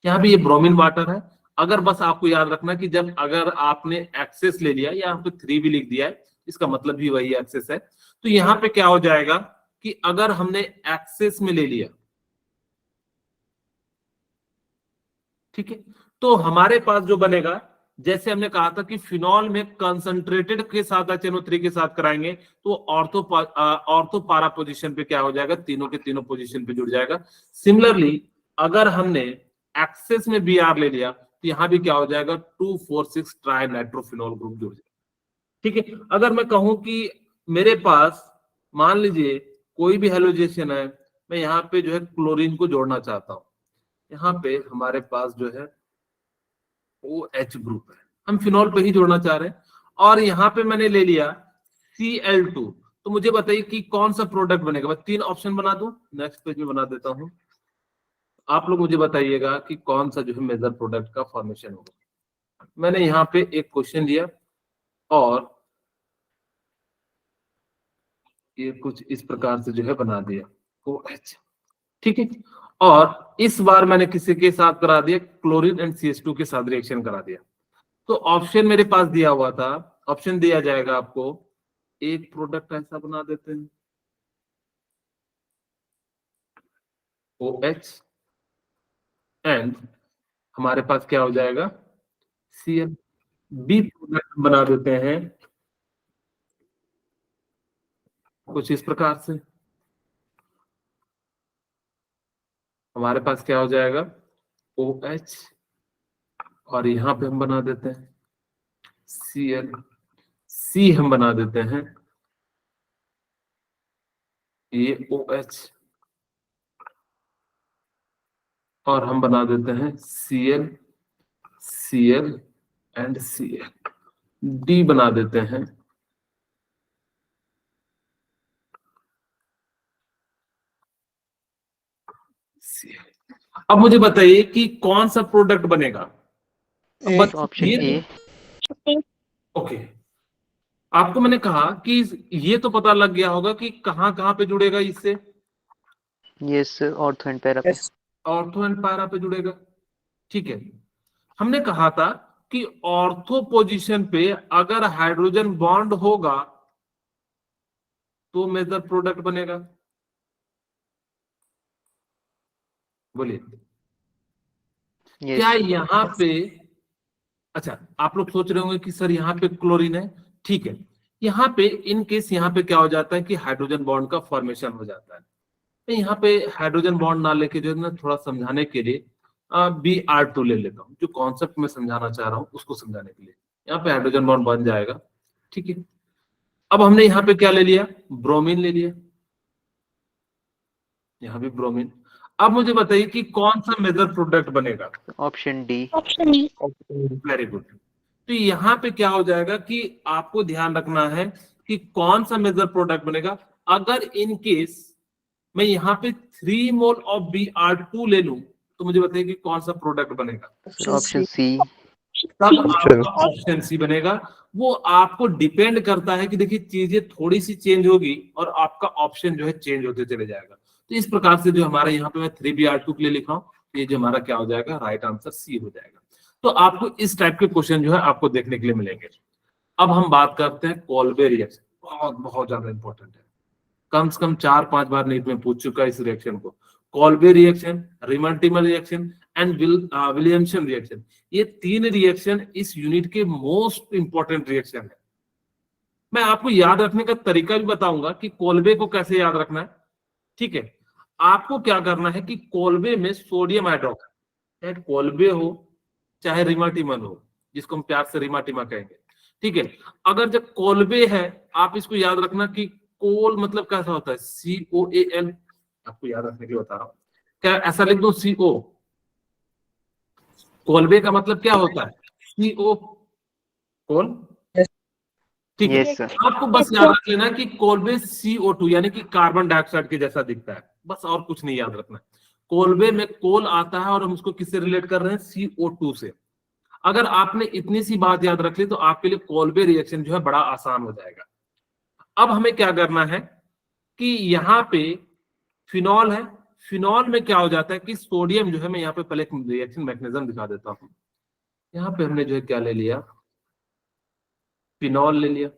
यहाँ पे ये ब्रोमीन वाटर है। अगर बस आपको याद रखना कि जब अगर आपने एक्सेस ले लिया, यहाँ पे 3 भी लिख दिया है, इसका मतलब भी वही एक्सेस है। तो यहाँ पे क्या हो जाएगा कि अगर हमने एक्सेस में ले लिया, ठीक है, तो हमारे पास जो बनेगा, जैसे हमने कहा था कि फिनॉल में कंसंट्रेटेड के साथ HNO3 के साथ कराएंगे तो ऑर्थो पारा पोजीशन पे क्या हो जाएगा, तीनों के तीनों पोजीशन पे जुड़ जाएगा। सिमिलरली अगर हमने एक्सेस में Br ले लिया तो यहाँ भी क्या हो जाएगा 2,4,6 ट्राई नाइट्रोफिनॉल ग्रुप जुड़ जाएगा। ठीक है, अगर मैं कहूं कि मेरे पास मान लीजिए कोई भी हेलोजेशन है, मैं यहाँ पे जो है क्लोरीन को जोड़ना चाहता हूं, यहाँ पे हमारे पास जो है OH ग्रुप है, हम फिनॉल पे ही जोड़ना चाह रहे हैं और यहाँ पे मैंने ले लिया Cl2, तो मुझे बताइए कि कौन सा प्रोडक्ट बनेगा। मैं 3 ऑप्शन बना दूं, नेक्स्ट पेज में बना देता हूं, आप लोग मुझे बताइएगा कि कौन सा जो है मेजर प्रोडक्ट का फॉर्मेशन होगा। मैंने यहाँ पे एक क्वेश्चन लिया और ये कुछ इस प्रकार से जो है बना दिया OH, ठीक है, और इस बार मैंने किसी के साथ करा दिया क्लोरीन एंड CH2 के साथ रिएक्शन करा दिया। तो ऑप्शन मेरे पास दिया हुआ था, ऑप्शन दिया जाएगा आपको, एक प्रोडक्ट ऐसा बना देते हैं OH एंड हमारे पास क्या हो जाएगा Cl। बी प्रोडक्ट बना देते हैं कुछ इस प्रकार से, हमारे पास क्या हो जाएगा OH और यहां पे हम बना देते हैं Cl, C हम बना देते हैं ये OH और हम बना देते हैं Cl, Cl and Cl, D बना देते हैं Cl। अब मुझे बताइए कि कौन सा प्रोडक्ट बनेगा। बस ऑप्शन ये ए। ओके, आपको मैंने कहा कि ये तो पता लग गया होगा कि कहां कहां पे जुड़ेगा इससे, यस ऑर्थो एंड पैरा पे। ऑर्थो एंड पैरा पे जुड़ेगा। ठीक है, हमने कहा था कि ऑर्थो पोजीशन पे अगर हाइड्रोजन बॉन्ड होगा तो मेजर प्रोडक्ट बनेगा। बोलिए क्या यहाँ पे, अच्छा आप लोग सोच रहे होंगे कि सर यहाँ पे क्लोरीन है, ठीक है, यहाँ पे इन केस यहाँ पे क्या हो जाता है कि हाइड्रोजन बॉन्ड का फॉर्मेशन हो जाता है। तो यहाँ पे हाइड्रोजन बॉन्ड ना लेके जो है ना, थोड़ा समझाने के लिए Br2 ले लेता हूँ, जो कॉन्सेप्ट में समझाना चाह रहा हूँ उसको समझाने के लिए। यहाँ पे हाइड्रोजन बॉन्ड बन जाएगा, ठीक है। अब हमने यहाँ पे क्या ले लिया, ब्रोमीन ले लिया, यहाँ भी ब्रोमीन। अब मुझे बताइए कि कौन सा मेजर प्रोडक्ट बनेगा। Option D. Option D. Very good. तो यहाँ पे क्या हो जाएगा कि आपको ध्यान रखना है कि कौन सा मेजर प्रोडक्ट बनेगा। अगर इन केस मैं यहाँ पे 3 मोल ऑफ Br2 ले लूं तो मुझे बताइए कि कौन सा प्रोडक्ट बनेगा। Option C. तब आपका ऑप्शन सी बनेगा। वो आपको डिपेंड करता है कि देखिए चीजें थोड़ी सी चेंज होगी और आपका ऑप्शन जो है चेंज होते चले जाएगा। तो इस प्रकार से जो हमारे यहाँ पे मैं 3Br2 के लिए लिख रहा हूँ, ये जो हमारा क्या हो जाएगा, राइट आंसर सी हो जाएगा। तो आपको इस टाइप के क्वेश्चन जो है आपको देखने के लिए मिलेंगे। अब हम बात करते हैं कोल्बे रिएक्शन, बहुत बहुत ज्यादा इंपॉर्टेंट है, कम से कम 4-5 बार नीट में पूछ चुका है इस रिएक्शन को। कोल्बे रिएक्शन, रिमल्टीमल रिएक्शन एंड विलियमसन रिएक्शन, ये 3 रिएक्शन इस यूनिट के मोस्ट इंपॉर्टेंट रिएक्शन है। मैं आपको याद रखने का तरीका भी बताऊंगा कि कोल्बे को कैसे याद रखना है, ठीक है। आपको क्या करना है कि कोल्बे में सोडियम हाइड्रोक्साइड, चाहे कोल्बे हो चाहे रिमाटिमल हो, जिसको हम प्यार से रिमाटिमा कहेंगे, ठीक है। अगर जब कोल्बे है, आप इसको याद रखना कि कोल मतलब कैसा होता है, COAL, आपको याद रखने के लिए बता रहा हूं। क्या ऐसा लिख दो CO, कोल्बे का मतलब क्या होता है, CO, कोल, ठीक है। आपको बस याद रख लेना कि कोल्बे CO2 यानी कि कार्बन डाइऑक्साइड के जैसा दिखता है, बस और कुछ नहीं याद रखना। कोलबे में कोल आता है और हम उसको किससे रिलेट कर रहे हैं, CO2 से। अगर आपने इतनी सी बात याद रख ली तो आपके लिए कोलबे रिएक्शन जो है बड़ा आसान हो जाएगा। अब हमें क्या करना है कि यहाँ पे फिनॉल है, फिनॉल में क्या हो जाता है कि सोडियम जो है, मैं यहाँ पे पहले एक रिएक्शन मैकेनिज्म दिखा देता हूँ। यहाँ पे हमने जो है क्या ले लिया, फिनॉल ले लिया।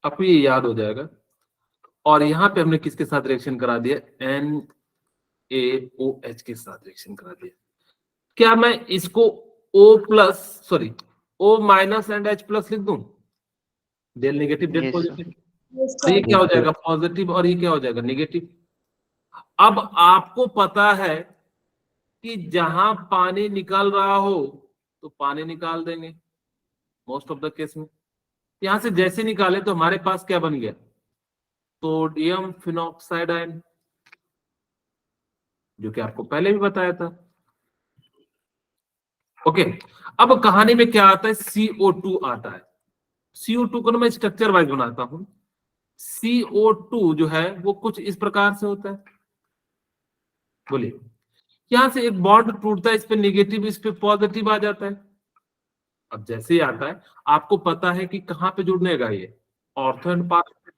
आपको ये याद हो जाएगा। और यहाँ पे हमने किसके साथ रिएक्शन करा दिया, NaOH के साथ रिएक्शन करा दिया। क्या मैं इसको O minus and H plus लिख दूं, del negative del Yes, positive, तो ये क्या हो जाएगा, पॉजिटिव, और ये क्या हो जाएगा, नेगेटिव। अब आपको पता है कि जहां पानी निकल रहा हो तो पानी निकाल देंगे मोस्ट ऑफ द केस में। यहां से जैसे निकाले तो हमारे पास क्या बन गया, सोडियम फिनॉक्साइड आयन, जो कि आपको पहले भी बताया था। ओके, अब कहानी में क्या आता है, CO2 आता है। CO2 को ना मैं स्ट्रक्चर वाइज बनाता हूं। CO2 जो है वो कुछ इस प्रकार से होता है, बोलिए। यहां से एक बॉन्ड टूटता है, इस पे नेगेटिव इस पे पॉजिटिव आ जाता है। अब जैसे ही आता है आपको पता है कि कहां पे जुड़ने का, ये ऑर्थो एंड पारा,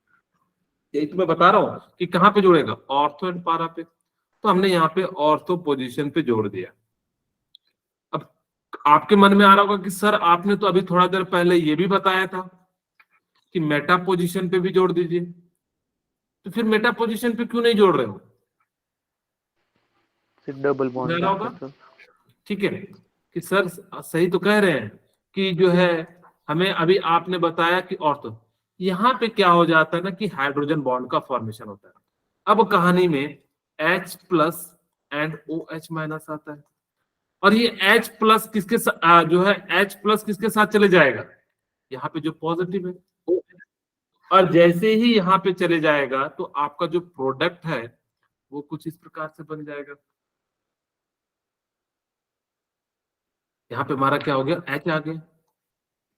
यही तो मैं बता रहा हूं कि कहां पे जुड़ेगा, ऑर्थो एंड पारा पे। तो हमने यहाँ पे ऑर्थो पोजीशन पे जोड़ दिया। अब आपके मन में आ रहा होगा कि सर आपने तो अभी थोड़ा देर पहले ये भी बताया था कि मेटा पोजीशन पे भी जोड़ दीजिए, तो फिर मेटा पोजीशन पे क्यों नहीं जोड़ रहे हो, सिर्फ डबल बॉन्ड मेरा होगा। करते तो। ठीक है कि सर सही तो कह रहे हैं कि जो है हमें अभी आपने बताया कि ऑर्थो, यहाँ पे क्या हो जाता है ना कि हाइड्रोजन बॉन्ड का फॉर्मेशन होता है। अब कहानी में H plus and OH minus आता है, और ये H प्लस किसके जो है H प्लस किसके साथ चले जाएगा, यहाँ पे जो पॉजिटिव है OH। और जैसे ही यहाँ पे चले जाएगा तो आपका जो प्रोडक्ट है वो कुछ इस प्रकार से बन जाएगा। यहाँ पे हमारा क्या हो गया, H आ गया,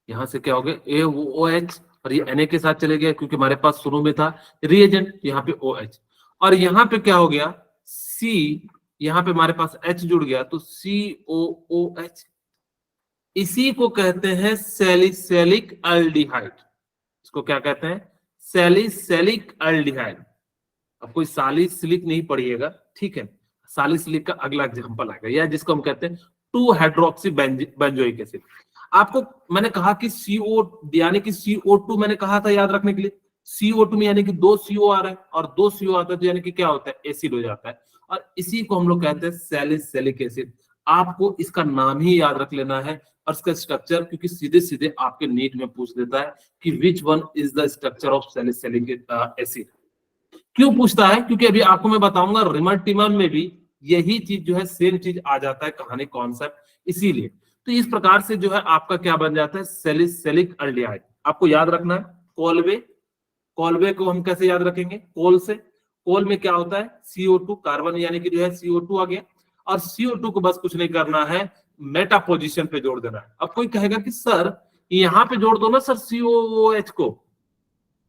यहां से क्या हो गया AOH, और ये Na के साथ चले गए क्योंकि हमारे पास शुरू में था रिएजेंट, यहाँ पे OH। और यहाँ पे क्या हो गया C, यहाँ पे हमारे पास H जुड़ गया तो COOH। इसी को कहते हैं सैलिसिलिक एल्डिहाइड। इसको क्या कहते हैं, सैलिसिलिक एल्डिहाइड। अब कोई सालिसिलिक नहीं पढ़िएगा, ठीक है। सालिसिलिक का अगला एग्जांपल आएगा, या जिसको हम कहते हैं 2 हाइड्रोक्सी बेंजोइक एसिड। आपको मैंने कहा कि CO यानी कि CO2 मैंने कहा था याद रखने के लिए, CO2 में यानी कि 2 CO आ रहा है और 2 CO आता है तो यानी कि क्या होता है, एसिड हो जाता है। और इसी को हम लोग कहते हैं सैलिसिलिक एसिड। आपको इसका नाम ही याद रख लेना है और इसका स्ट्रक्चर, क्योंकि सीधे सीधे आपके नीट में पूछ देता है कि which one is the structure of salicylic acid. क्यों पूछता है, क्योंकि अभी आपको मैं बताऊंगा रिमर टिमर में भी यही चीज जो है सेम चीज आ जाता है, कहानी कॉन्सेप्ट, इसीलिए। तो इस प्रकार से जो है आपका क्या बन जाता है, सैलिसिलिक एल्डिहाइड। आपको याद रखना है कोलबे, कोलबे को हम कैसे याद रखेंगे, कोल से। कोल में क्या होता है CO2, कार्बन यानी कि जो है CO2 आ गया, और CO2 को बस कुछ नहीं करना है, मेटा पोजीशन पे जोड़ देना है। अब कोई कहेगा कि सर यहाँ पे जोड़ दो ना सर COOH को,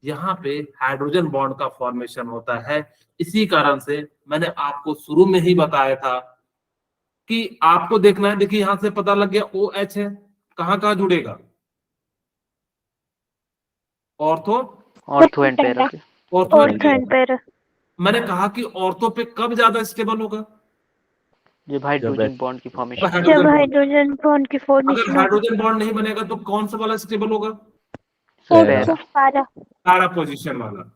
यहाँ पे हाइड्रोजन बॉन्ड का फॉर्मेशन होता है। इसी कारण से मैंने आपको शुरू में ही बताया था कि आपको देखना है, देखिए यहां से पता लग गया OH है, कहां कहां जुड़ेगा, ऑर्थो ऑर्थो एंड पैरा पे। Ortho and para. मैंने कहा कि ऑर्थो पे कब ज्यादा स्टेबल होगा, जब हाइड्रोजन बॉन्ड की फॉर्मेशन। जब हाइड्रोजन बॉन्ड। हाइड्रोजन बॉन्ड की अगर फॉर्मेशन हो, हाइड्रोजन बॉन्ड नहीं बनेगा तो कौन सा वाला स्टेबल होगा, पैरा। पारा। पैरा पोजीशन वाला।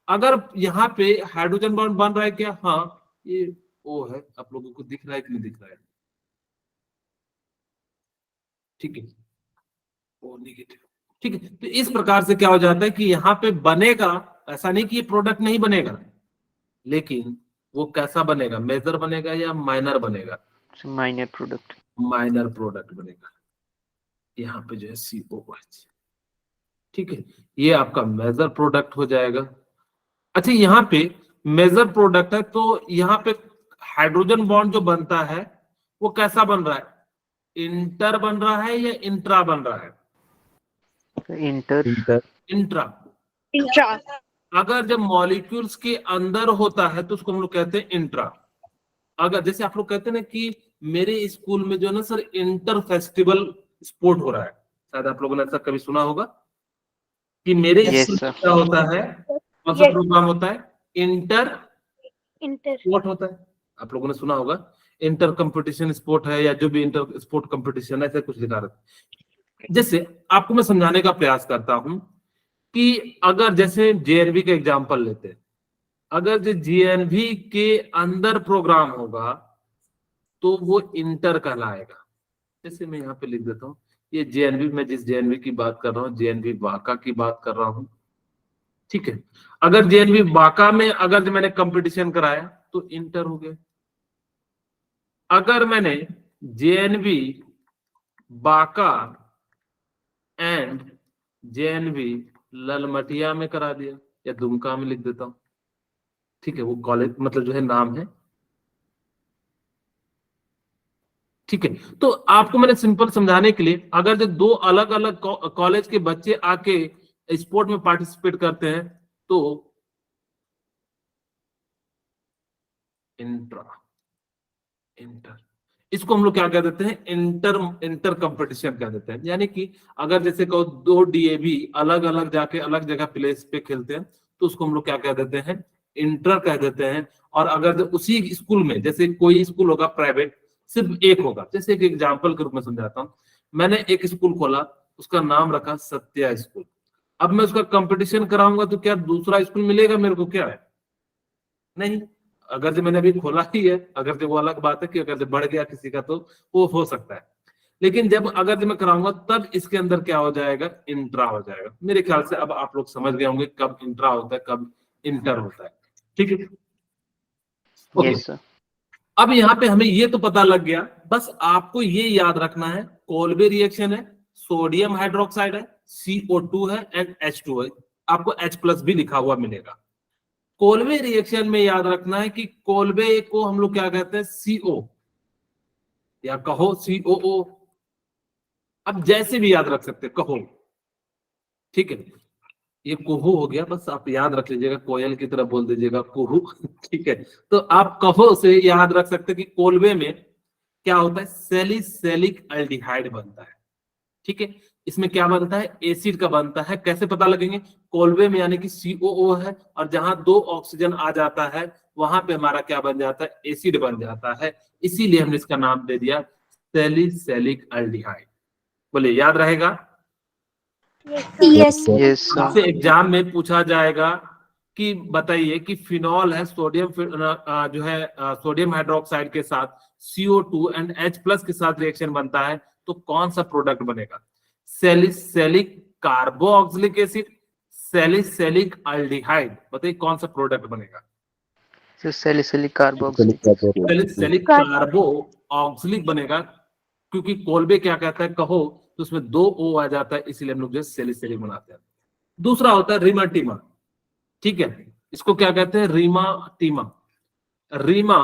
अगर यहाँ पे हाइड्रोजन बॉन्ड बन रहा है क्या, हाँ ये O है, आप लोगों को दिख रहा है कि नहीं दिख रहा है, ठीक है, O नेगेटिव, ठीक है। तो इस प्रकार से क्या हो जाता है कि यहाँ पे बनेगा, ऐसा नहीं कि ये प्रोडक्ट नहीं बनेगा, लेकिन वो कैसा बनेगा, मेजर बनेगा या माइनर बनेगा, माइनर प्रोडक्ट। माइनर प्रोडक्ट बनेगा। यहाँ पे जो है COOH, ठीक है, ये आपका मेजर प्रोडक्ट हो जाएगा। अच्छा यहाँ पे मेजर प्रोडक्ट है तो यहाँ पे हाइड्रोजन बॉन्ड जो बनता है वो कैसा बन रहा है, इंटर बन रहा है या इंट्रा बन रहा है, इंटर। इंट्रा। इंट्रा। अगर जब मॉलिक्यूल्स के अंदर होता है तो उसको हम लोग कहते हैं इंट्रा। अगर जैसे आप लोग कहते हैं ना कि मेरे स्कूल में जो है ना सर इंटर फेस्टिवल स्पोर्ट हो रहा है, शायद आप लोगों ने ऐसा कभी सुना होगा कि मेरे Yes, स्कूल sir. में क्या होता है, कौन सा प्रोग्राम होता है, इंटर इंटर स्पोर्ट होता है। आप लोगों ने सुना होगा इंटर कंपटीशन स्पोर्ट है, या जो भी इंटर स्पोर्ट कंपटीशन है, ऐसा कुछ लिखा रहता है। जैसे आपको मैं समझाने का प्रयास करता हूं कि अगर जैसे जेएनवी का एग्जांपल लेते हैं, अगर जो जेएनवी के अंदर प्रोग्राम होगा तो वो इंटर कहलाएगा। जैसे मैं यहाँ पे लिख देता हूँ, ये जेएनवी, मैं जिस जेएनवी की बात कर रहा हूँ जेएनवी बांका की बात कर रहा हूँ, ठीक है। अगर जेएनवी बांका में अगर जो मैंने कंपटीशन कराया तो इंटर हो गया। अगर मैंने JNV Banka and JNV Lalmatia में करा दिया, या दुमका में लिख देता हूं, ठीक है, वो कॉलेज मतलब जो है नाम है, ठीक है। तो आपको मैंने सिंपल समझाने के लिए, अगर जो दो अलग अलग कॉलेज के बच्चे आके स्पोर्ट में पार्टिसिपेट करते हैं तो इंट्रा इंटर, इसको हम लोग क्या कह देते हैं, इंटर कंपटीशन कह देते हैं। यानी कि अगर जैसे कहो दो डीएवी अलग अलग जाके अलग जगह प्लेस पे खेलते हैं तो उसको हम लोग क्या कह देते हैं, इंटर कह देते हैं। और अगर जो उसी स्कूल में, जैसे कोई स्कूल होगा प्राइवेट, सिर्फ एक होगा, जैसे एक एग्जाम्पल के रूप में समझाता हूँ, मैंने एक स्कूल खोला, उसका नाम रखा सत्या स्कूल। अब मैं उसका कंपटीशन कराऊंगा तो क्या दूसरा स्कूल मिलेगा मेरे को, क्या है, नहीं। अगर जो मैंने अभी खोला ही है, अगर जो वो अलग बात है कि अगर जो बढ़ गया किसी का तो वो हो सकता है, लेकिन जब अगर जो मैं कराऊंगा तब इसके अंदर क्या हो जाएगा, इंट्रा हो जाएगा। मेरे ख्याल से अब आप लोग समझ गए होंगे कब इंट्रा होता है कब इंटर होता है, ठीक है। Okay, Yes, sir. अब यहाँ पे हमें ये तो पता लग गया, बस आपको ये याद रखना है कोल्बे रिएक्शन है, सोडियम हाइड्रोक्साइड है, CO2 है एंड H2 है, आपको H+ भी लिखा हुआ मिलेगा। कोल्बे रिएक्शन में याद रखना है कि कोल्बे को हम लोग क्या कहते हैं, CO, या कहो COO, अब जैसे भी याद रख सकते हैं, कहो, ठीक है। ये कोहू हो गया, बस आप याद रख लीजिएगा, कोयल की तरह बोल दीजिएगा कोहू ठीक है। तो आप कहो से याद रख सकते हैं कि कोल्बे में क्या होता है, सैलिसिलिक एल्डिहाइड बनता है, ठीक है। इसमें क्या बनता है, एसिड का बनता है। कैसे पता लगेंगे, कोल्बे में यानी कि COO है, और जहां दो ऑक्सीजन आ जाता है वहां पे हमारा क्या बन जाता है, एसिड बन जाता है। इसीलिए हमने इसका नाम दे दिया सैलिसिलिक एल्डिहाइड। बोले याद रहेगा। Yes Yes, sir. आपसे एग्जाम में पूछा जाएगा कि बताइए कि फिनॉल है, सोडियम जो है सोडियम हाइड्रोक्साइड के साथ CO2 एंड H+ के साथ रिएक्शन बनता है तो कौन सा प्रोडक्ट बनेगा, salicylic carboxylic acid, salicylic aldehyde, बताइए कौन सा प्रोडक्ट बनेगा। So salicylic carboxylic. Salicylic carboxylic बनेगा, क्योंकि कोल्बे क्या कहता है कहो तो उसमें 2 O आ जाता है, इसीलिए हम लोग जो सैलिसिलिक बनाते हैं। दूसरा होता है रीमाटीमा, ठीक है, इसको क्या कहते हैं, रीमाटीमा। रीमा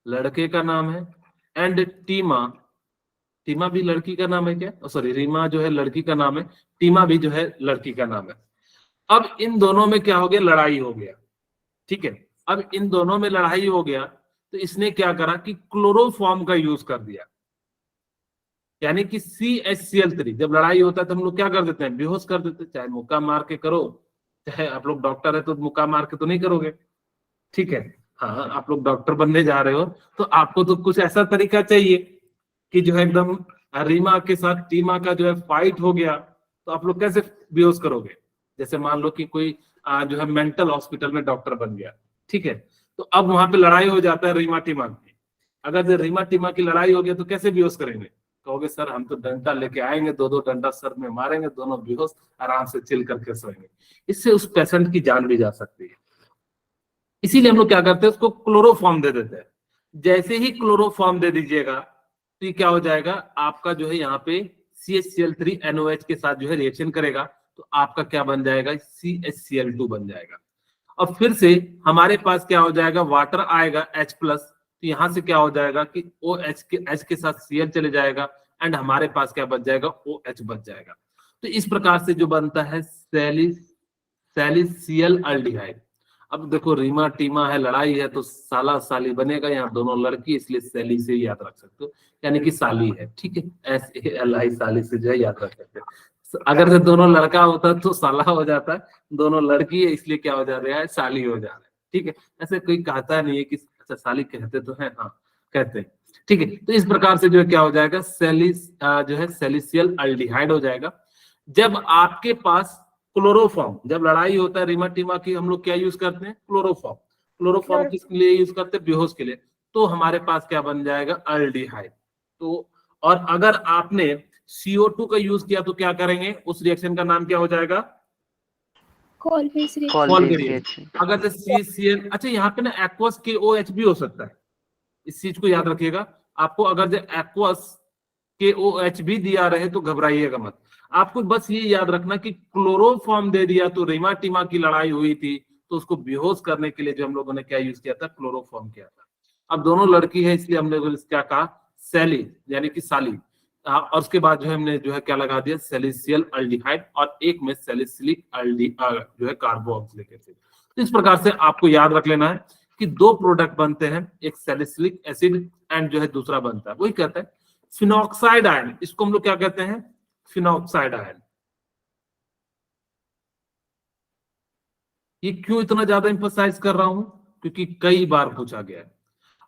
लड़के का नाम है एंड टीमा, टीमा भी लड़की का नाम है क्या, सॉरी, रीमा जो है लड़की का नाम है, टीमा भी जो है लड़की का नाम है। अब इन दोनों में क्या हो गया, लड़ाई हो गया, ठीक है। अब इन दोनों में लड़ाई हो गया तो इसने क्या करा कि क्लोरोफॉर्म का यूज कर दिया, यानी कि CHCl3। जब लड़ाई होता है तो हम लोग क्या कर देते हैं, बेहोश कर देते हैं, चाहे मुक्का मार के करो, चाहे आप लोग डॉक्टर है तो मुक्का मार के तो नहीं करोगे, ठीक है। हाँ, आप लोग डॉक्टर बनने जा रहे हो तो आपको तो कुछ ऐसा तरीका चाहिए कि जो है एकदम रीमा के साथ टीमा का जो है फाइट हो गया तो आप लोग कैसे बेहोश करोगे। जैसे मान लो कि कोई जो है मेंटल हॉस्पिटल में डॉक्टर बन गया, ठीक है, तो अब वहां पे लड़ाई हो जाता है रीमा टीमा की। अगर जो रीमा टीमा की लड़ाई हो गया तो कैसे बेहोश करेंगे, कहोगे सर हम तो डंडा लेके आएंगे, 2-2 डंडा सर में मारेंगे, दोनों बेहोश आराम से चिल करके सोएंगे। इससे उस पेशेंट की जान भी जा सकती है। इसीलिए हम लोग क्या करते हैं, उसको क्लोरोफॉर्म दे देते हैं। जैसे ही क्लोरोफॉर्म दे दीजिएगा तो ये क्या हो जाएगा, आपका जो है यहाँ पे CHCl3NOH के साथ जो है रिएक्शन करेगा तो आपका क्या बन जाएगा, CHCl2 बन जाएगा। और फिर से हमारे पास क्या हो जाएगा, वाटर आएगा H+, तो यहां से क्या हो जाएगा कि OH के H के साथ Cl चले जाएगा एंड हमारे पास क्या बच जाएगा, OH बच जाएगा। तो इस प्रकार से जो बनता है सैलिसियल अल्डिहाइड। अब देखो रीमा टीमा है, लड़ाई है, तो साला साली बनेगा, यहाँ दोनों लड़की, इसलिए सैली से याद रख सकते हो, यानी कि साली है, ठीक है, SALI साली से जो है याद रख सकते हो। अगर से दोनों लड़का होता तो साला हो जाता है, दोनों लड़की है इसलिए क्या हो जा रहा है, साली हो जा रहा है, ठीक है। ऐसे कोई कहता नहीं है कि अच्छा साली कहते तो है, हाँ कहते हैं, ठीक है। तो इस प्रकार से जो है क्या हो जाएगा, जो है सैलिसियल अल्डिहाइड हो जाएगा। जब आपके पास क्लोरोफॉर्म, जब लड़ाई होता है रीमा टीमा की, हम लोग क्या यूज करते हैं, क्लोरोफॉर्म। क्लोरोफॉर्म किस लिए यूज करते हैं, बेहोश के लिए। तो हमारे पास क्या बन जाएगा, अल्डिहाइड। तो और अगर आपने CO2 का यूज किया तो क्या करेंगे, उस रिएक्शन का नाम क्या हो जाएगा, Colby's reaction. Colby's Colby reaction. अगर CCl, अच्छा यहाँ पे ना एक्वस KOH भी हो सकता है, इस चीज को याद रखिएगा। आपको अगर जो एक्वस KOH भी दिया रहे तो घबराइएगा मत, आपको बस ये याद रखना कि क्लोरोफॉर्म दे दिया तो रीमा टीमा की लड़ाई हुई थी, तो उसको बेहोश करने के लिए जो हम लोगों ने क्या यूज किया था, क्लोरोफॉर्म किया था। अब दोनों लड़की है इसलिए हमने क्या कहा, सैली यानी कि साली, और उसके बाद जो है हमने जो है क्या लगा दिया, सैलिसियल अल्डिहाइड, और एक में सैलिसिलिक जो है कार्बोक्सिलिक एसिड। तो इस प्रकार से आपको याद रख लेना है कि दो प्रोडक्ट बनते हैं, एक सैलिसिलिक एसिड एंड जो है दूसरा बनता है, वही कहते हैं फिनॉक्साइड आयन। इसको हम लोग क्या कहते हैं, फिनॉक्साइड आयन। ये क्यों इतना ज्यादा इंफोसाइज कर रहा हूं, क्योंकि कई बार पूछा गया है।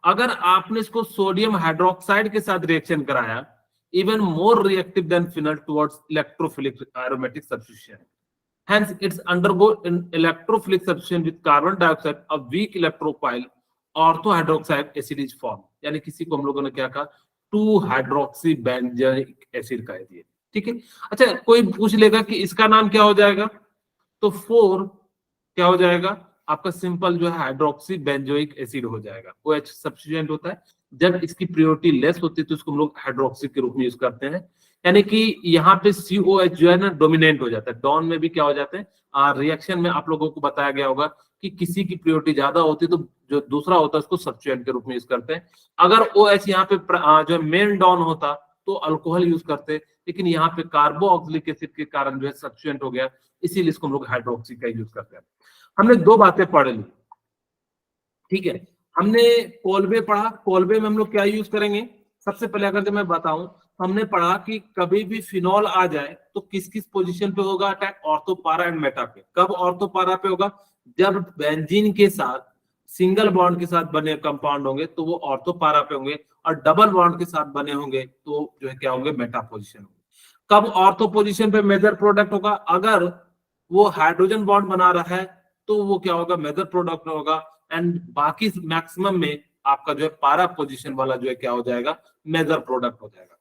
अगर आपने इसको सोडियम हाइड्रोक्साइड के साथ रिएक्शन कराया, even more reactive than phenol towards electrophilic aromatic substitution, hence it's undergo an electrophilic substitution with carbon dioxide, a weak electrophile orthohydroxide acid is formed। यानी किसी को हम लोगों ने क्या कहा, 2 हाइड्रोक्सी बेंजोइक एसिड कह दिए, ठीक है। अच्छा कोई पूछ लेगा कि इसका नाम क्या हो जाएगा, तो 4 क्या हो जाएगा आपका, सिंपल जो है हाइड्रोक्सी बेंजोइक एसिड हो जाएगा। OH सब्स्टिट्यूएंट होता है, जब इसकी प्योरिटी लेस होती है तो इसको हम लोग हाइड्रोक्सी के रूप में यूज करते हैं, यानी कि यहाँ पे COH जो है ना डोमिनेंट हो जाता है। डॉन में भी क्या हो जाते हैं, रिएक्शन में आप लोगों को बताया गया होगा कि किसी की प्योरिटी ज्यादा होती है तो जो दूसरा होता है उसको सब्स्टिट्यूएंट के रूप में यूज करते हैं। अगर OH यहाँ पे जो है मेन डॉन होता तो अल्कोहल यूज करते, लेकिन यहाँ पे कार्बोक्सिलिक एसिड के कारण जो है सब्स्टिट्यूएंट हो गया, इसीलिए इसको हम लोग हाइड्रोक्सी का यूज करते हैं। हमने 2 बातें पढ़ ली, ठीक है। हमने कोलबे पढ़ा, कोलबे में हम लोग क्या यूज करेंगे, सबसे पहले अगर मैं बताऊं, हमने पढ़ा कि कभी भी फिनॉल आ जाए तो किस किस पोजीशन पे होगा अटैक, ऑर्थो पारा एंड मेटा पे। कब ऑर्थो पारा पे होगा, जब बेंजीन के साथ सिंगल बॉन्ड के साथ बने कंपाउंड होंगे तो वो ऑर्थो पारा पे होंगे, और डबल बॉन्ड के साथ बने होंगे तो जो है क्या होंगे, मेटा पोजीशन होंगे। कब ऑर्थो पोजीशन पे मेजर प्रोडक्ट होगा, अगर वो हाइड्रोजन बॉन्ड बना रहा है तो वो क्या होगा, मेजर प्रोडक्ट होगा, एंड बाकी मैक्सिमम में आपका जो है पारा पोजीशन वाला जो है क्या हो जाएगा, मेजर प्रोडक्ट हो जाएगा।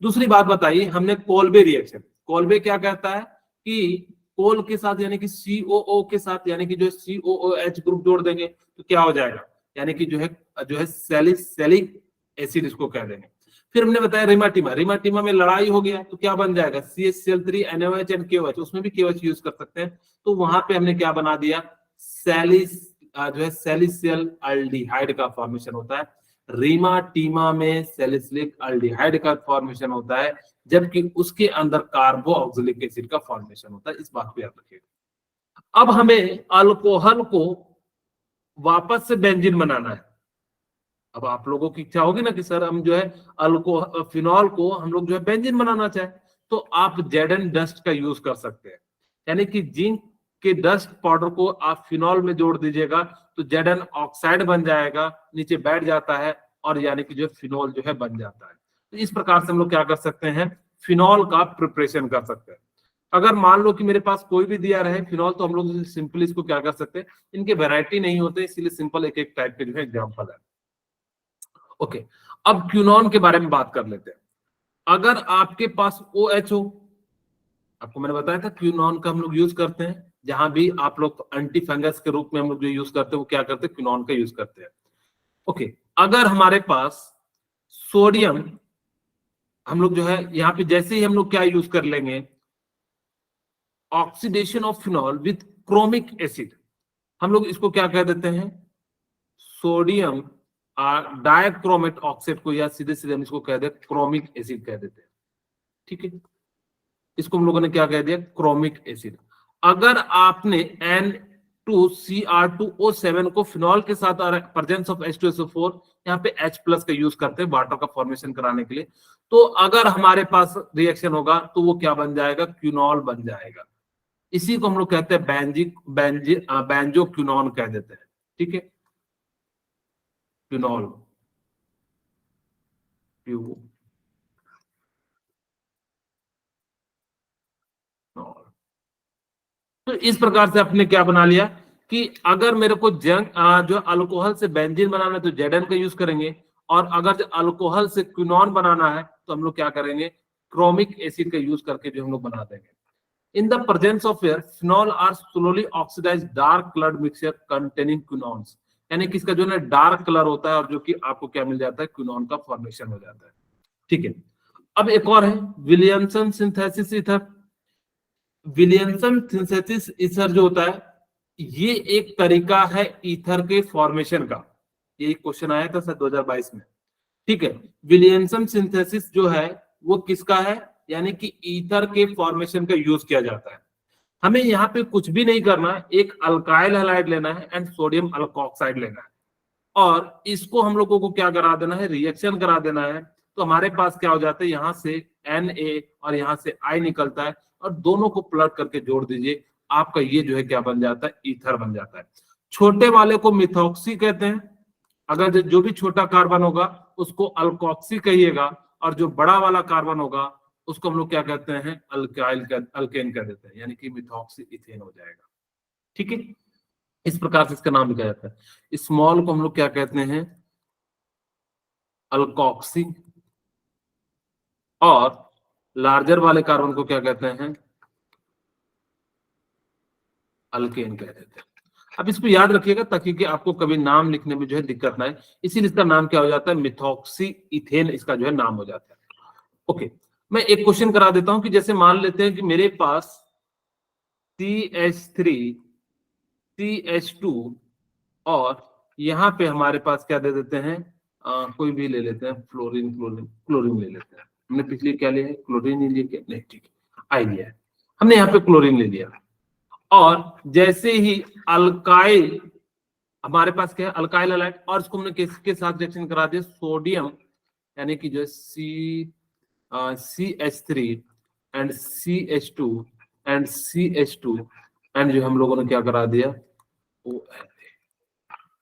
दूसरी बात बताइए, हमने कोलबे रिएक्शन, कोलबे क्या कहता है कि कोल के साथ यानी कि COO के साथ, यानी कि जो COOH ग्रुप जोड़ देंगे तो क्या हो जाएगा, यानी कि जो है सैलिसिलिक एसिड इसको कह देंगे। फिर हमने बताया रिमाटीमा, रिमाटीमा में लड़ाई हो गया तो क्या बन जाएगा, CHCl3 NaOH एंड KOH, उसमें भी KOH यूज कर सकते हैं। तो वहां पे हमने क्या बना दिया, जो है सैलिसियल अल्डिहाइड का फॉर्मेशन होता है। रीमा टीमा में सैलिसिलिक अल्डिहाइड का फॉर्मेशन होता है, जबकि उसके अंदर कार्बोक्सिलिक एसिड का फॉर्मेशन होता है। इस बात को याद रखिएगा। अब हमें अल्कोहल को वापस से बेंजीन बनाना है। अब आप लोगों की इच्छा होगी ना कि सर हम जो है फिनॉल को हम लोग जो है बेंजीन बनाना चाहे, तो आप जेडन डस्ट का यूज कर सकते हैं, यानी कि जिंक के डस्ट पाउडर को आप फिनॉल में जोड़ दीजिएगा तो जेडन ऑक्साइड बन जाएगा, नीचे बैठ जाता है, और यानी कि जो फिनॉल जो है बन जाता है। तो इस प्रकार से हम लोग क्या कर सकते हैं, फिनॉल का प्रिपरेशन कर सकते हैं। अगर मान लो कि मेरे पास कोई भी दिया रहे फिनॉल, तो हम लोग सिंपली इसको क्या कर सकते हैं, इनके वेराइटी नहीं होते इसलिए सिंपल एक एक टाइप के जो है एग्जाम्पल है। ओके, अब क्यूनॉन के बारे में बात कर लेते हैं। अगर आपके पास OH हो, आपको मैंने बताया था क्यूनॉन का हम लोग यूज करते हैं, जहां भी आप लोग एंटी फंगस के रूप में हम लोग जो यूज करते हैं वो क्या करते हैं, क्यूनॉन का यूज करते हैं। ओके, अगर हमारे पास सोडियम, हम लोग जो है यहाँ पे जैसे ही हम लोग क्या यूज कर लेंगे, oxidation of phenol with chromic acid, हम लोग इसको क्या कह देते हैं, सोडियम डाइक्रोमेट ऑक्साइड को, या सीधे सीधे हम इसको कह देते हैं क्रोमिक एसिड कह देते हैं, ठीक है। इसको हम लोगों ने क्या कह दिया, क्रोमिक एसिड। अगर आपने N2Cr2O7 को फिनॉल के साथ और प्रेजेंस ऑफ H2SO4, यहाँ पे H प्लस का यूज करते हैं वाटर का फॉर्मेशन कराने के लिए, तो अगर हमारे पास रिएक्शन होगा तो वो क्या बन जाएगा, क्यूनॉल बन जाएगा। इसी को हम लोग कहते हैं बैंजो क्यूनॉन कह देते हैं, ठीक है, क्यूनॉल। तो इस प्रकार से आपने क्या बना लिया कि अगर मेरे को जो अल्कोहल से बेंजीन बनाना है तो Zn का यूज करेंगे, और अगर जो अल्कोहल से क्विनॉन बनाना है तो हम लोग क्या करेंगे, क्रोमिक एसिड का यूज करके जो हम लोग बना देंगे। In the presence of air, phenol are slowly oxidise dark coloured mixture containing quinones, यानी कि इसका जो है डार्क कलर होता है और जो कि आपको क्या मिल जाता है, क्विनॉन का फॉर्मेशन हो जाता है, ठीक है। अब एक और है Williamson synthesis ether. Williamson synthesis ether जो होता है, ये एक तरीका है ईथर के फॉर्मेशन का। ये क्वेश्चन आया था सर 2022 में, ठीक है। विलियमसन सिंथेसिस जो है वो किसका है, यानी कि ईथर के फॉर्मेशन का यूज किया जाता है। हमें यहाँ पे कुछ भी नहीं करना है, एक अल्काइल हैलाइड लेना है एंड सोडियम अल्कोक्साइड लेना है, और इसको हम लोगों को क्या करा देना है, रिएक्शन करा देना है। तो हमारे पास क्या हो जाता है, यहाँ से Na और यहाँ से I निकलता है, और दोनों को प्लग करके जोड़ दीजिए, आपका ये जो है क्या बन जाता है, ईथर बन जाता है। छोटे वाले को मिथॉक्सी कहते हैं, अगर जो भी छोटा कार्बन होगा उसको अल्कोक्सी कहिएगा, और जो बड़ा वाला कार्बन होगा उसको हम लोग क्या कहते हैं, अल्केन कह देते हैं, यानी कि मिथॉक्सी इथेन हो जाएगा, ठीक है। इस प्रकार से इसका नाम लिखा जाता है। स्मॉल को हम लोग क्या कहते हैं, अल्कोक्सी, और लार्जर वाले कार्बन को क्या कहते हैं, अल्केन कह देते हैं। अब इसको याद रखिएगा ताकि कि आपको कभी नाम लिखने में जो है दिक्कत ना आए, इसीलिए इसका नाम क्या हो जाता है, मिथॉक्सी इथेन इसका जो है नाम हो जाता है। ओके, मैं एक क्वेश्चन करा देता हूं कि जैसे मान लेते हैं कि मेरे पास CH3 CH2 और यहाँ पे हमारे पास क्या दे देते हैं, कोई भी ले लेते हैं, क्लोरीन ले लेते हैं। हमने पिछले क्या लिया है, क्लोरीन ही लिया, नहीं ठीक है, आई लिया है, हमने यहाँ पे क्लोरीन ले लिया, और जैसे ही अल्काइल हमारे पास क्या है, अल्काइल हैलाइड, और इसको हमने किसके साथ रिएक्शन करा दिया, सोडियम, यानी कि जो है CH3 and CH2 and CH2 and जो हम लोगों ने क्या करा दिया, ONA,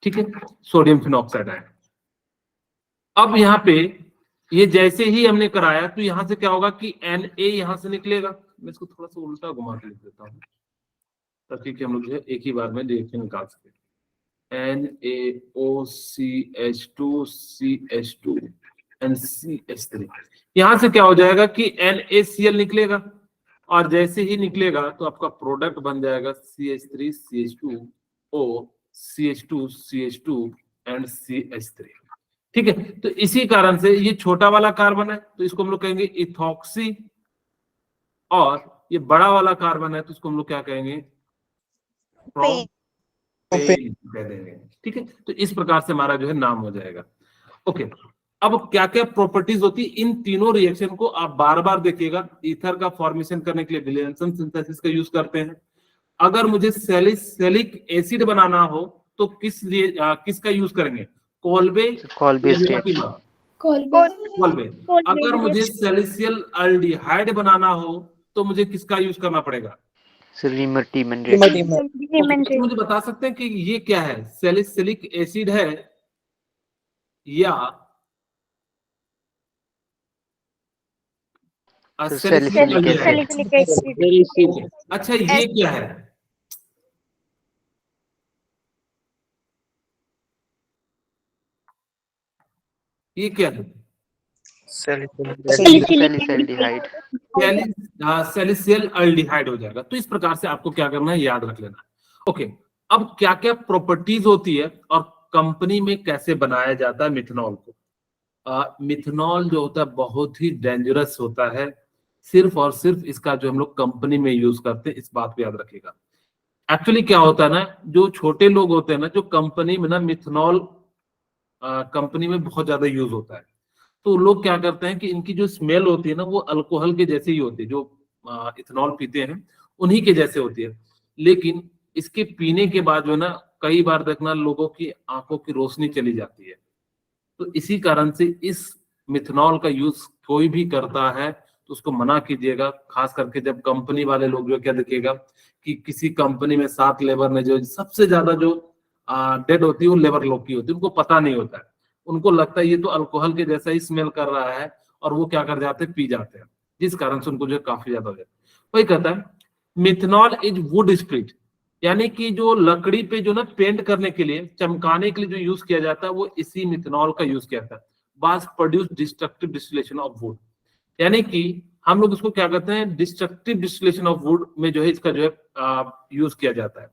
ठीक है, सोडियम फिनॉक्साइड है। अब यहाँ पे ये जैसे ही हमने कराया तो यहाँ से क्या होगा कि Na यहाँ से निकलेगा। मैं इसको थोड़ा सा उल्टा घुमा के लिख देता हूँ ताकि कि हम लोग जो है एक ही बार में रिएक्शन निकाल सके। NaOCH2CH2 एंड CH3, यहाँ से क्या हो जाएगा कि NaCl निकलेगा, और जैसे ही निकलेगा तो आपका प्रोडक्ट बन जाएगा CH3 CH2O CH2 CH2 and CH3, ठीक है। तो इसी कारण से ये छोटा वाला कार्बन है तो इसको हम लोग कहेंगे इथॉक्सी, और ये बड़ा वाला कार्बन है तो इसको हम लोग क्या कहेंगे, प्रोपेन कह देंगे, ठीक है। तो इस प्रकार से हमारा जो है नाम हो जाएगा। ओके, अब क्या क्या प्रॉपर्टीज होती है इन तीनों रिएक्शन को आप बार बार देखिएगा। ईथर का फॉर्मेशन करने के लिए विलियमसन सिंथेसिस का यूज करते हैं। अगर मुझे सैलिसिलिक एसिड बनाना हो तो किसका यूज करेंगे, कोल्बे। अगर मुझे सैलिसियल अल्डिहाइड बनाना हो तो मुझे किसका यूज करना पड़ेगा, मुझे बता सकते हैं कि ये क्या है, सैलिसिलिक एसिड है या सैलिसिलिक एसिड? अच्छा, ये क्या है, ये क्या है, सैलिसियल अल्डिहाइड हो जाएगा। तो इस प्रकार से आपको क्या करना है, याद रख लेना। ओके, अब क्या क्या प्रॉपर्टीज होती है और कंपनी में कैसे बनाया जाता है मिथेनॉल को। मिथेनॉल जो होता है बहुत ही डेंजरस होता है, सिर्फ और सिर्फ इसका जो हम लोग कंपनी में यूज करते हैं, इस बात को याद रखिएगा। एक्चुअली क्या होता है ना, जो छोटे लोग होते हैं ना, जो कंपनी में ना मिथेनॉल कंपनी में बहुत ज्यादा यूज होता है, तो लोग क्या करते हैं कि इनकी जो स्मेल होती है ना वो अल्कोहल के जैसे ही होती है। जो इथेनॉल पीते हैं उन्हीं के जैसे होती है, लेकिन इसके पीने के बाद जो है ना, कई बार देखना लोगों की आंखों की रोशनी चली जाती है। तो इसी कारण से इस मिथनॉल का यूज कोई भी करता है तो उसको मना कीजिएगा, खास करके जब कंपनी वाले लोग जो क्या देखिएगा कि किसी कंपनी में 7 लेबर ने जो सबसे ज्यादा जो डेड होती है वो लेबर लोग की होती है, उनको पता नहीं होता है, उनको लगता है ये तो अल्कोहल के जैसा ही स्मेल कर रहा है, और वो क्या कर जाते हैं, पी जाते हैं, जिस कारण से उनको जो है काफी ज्यादा हो जाता है। वही कहता है मिथनॉल इज वुड स्प्रिट, यानी कि जो लकड़ी पे जो ना पेंट करने के लिए, चमकाने के लिए जो यूज किया जाता है वो इसी मिथनॉल का यूज किया जाता है। बास produce destructive distillation of would, यानी कि हम लोग इसको क्या कहते हैं, डिस्ट्रक्टिव डिस्टिलेशन ऑफ वुड में जो है इसका जो है यूज किया जाता है।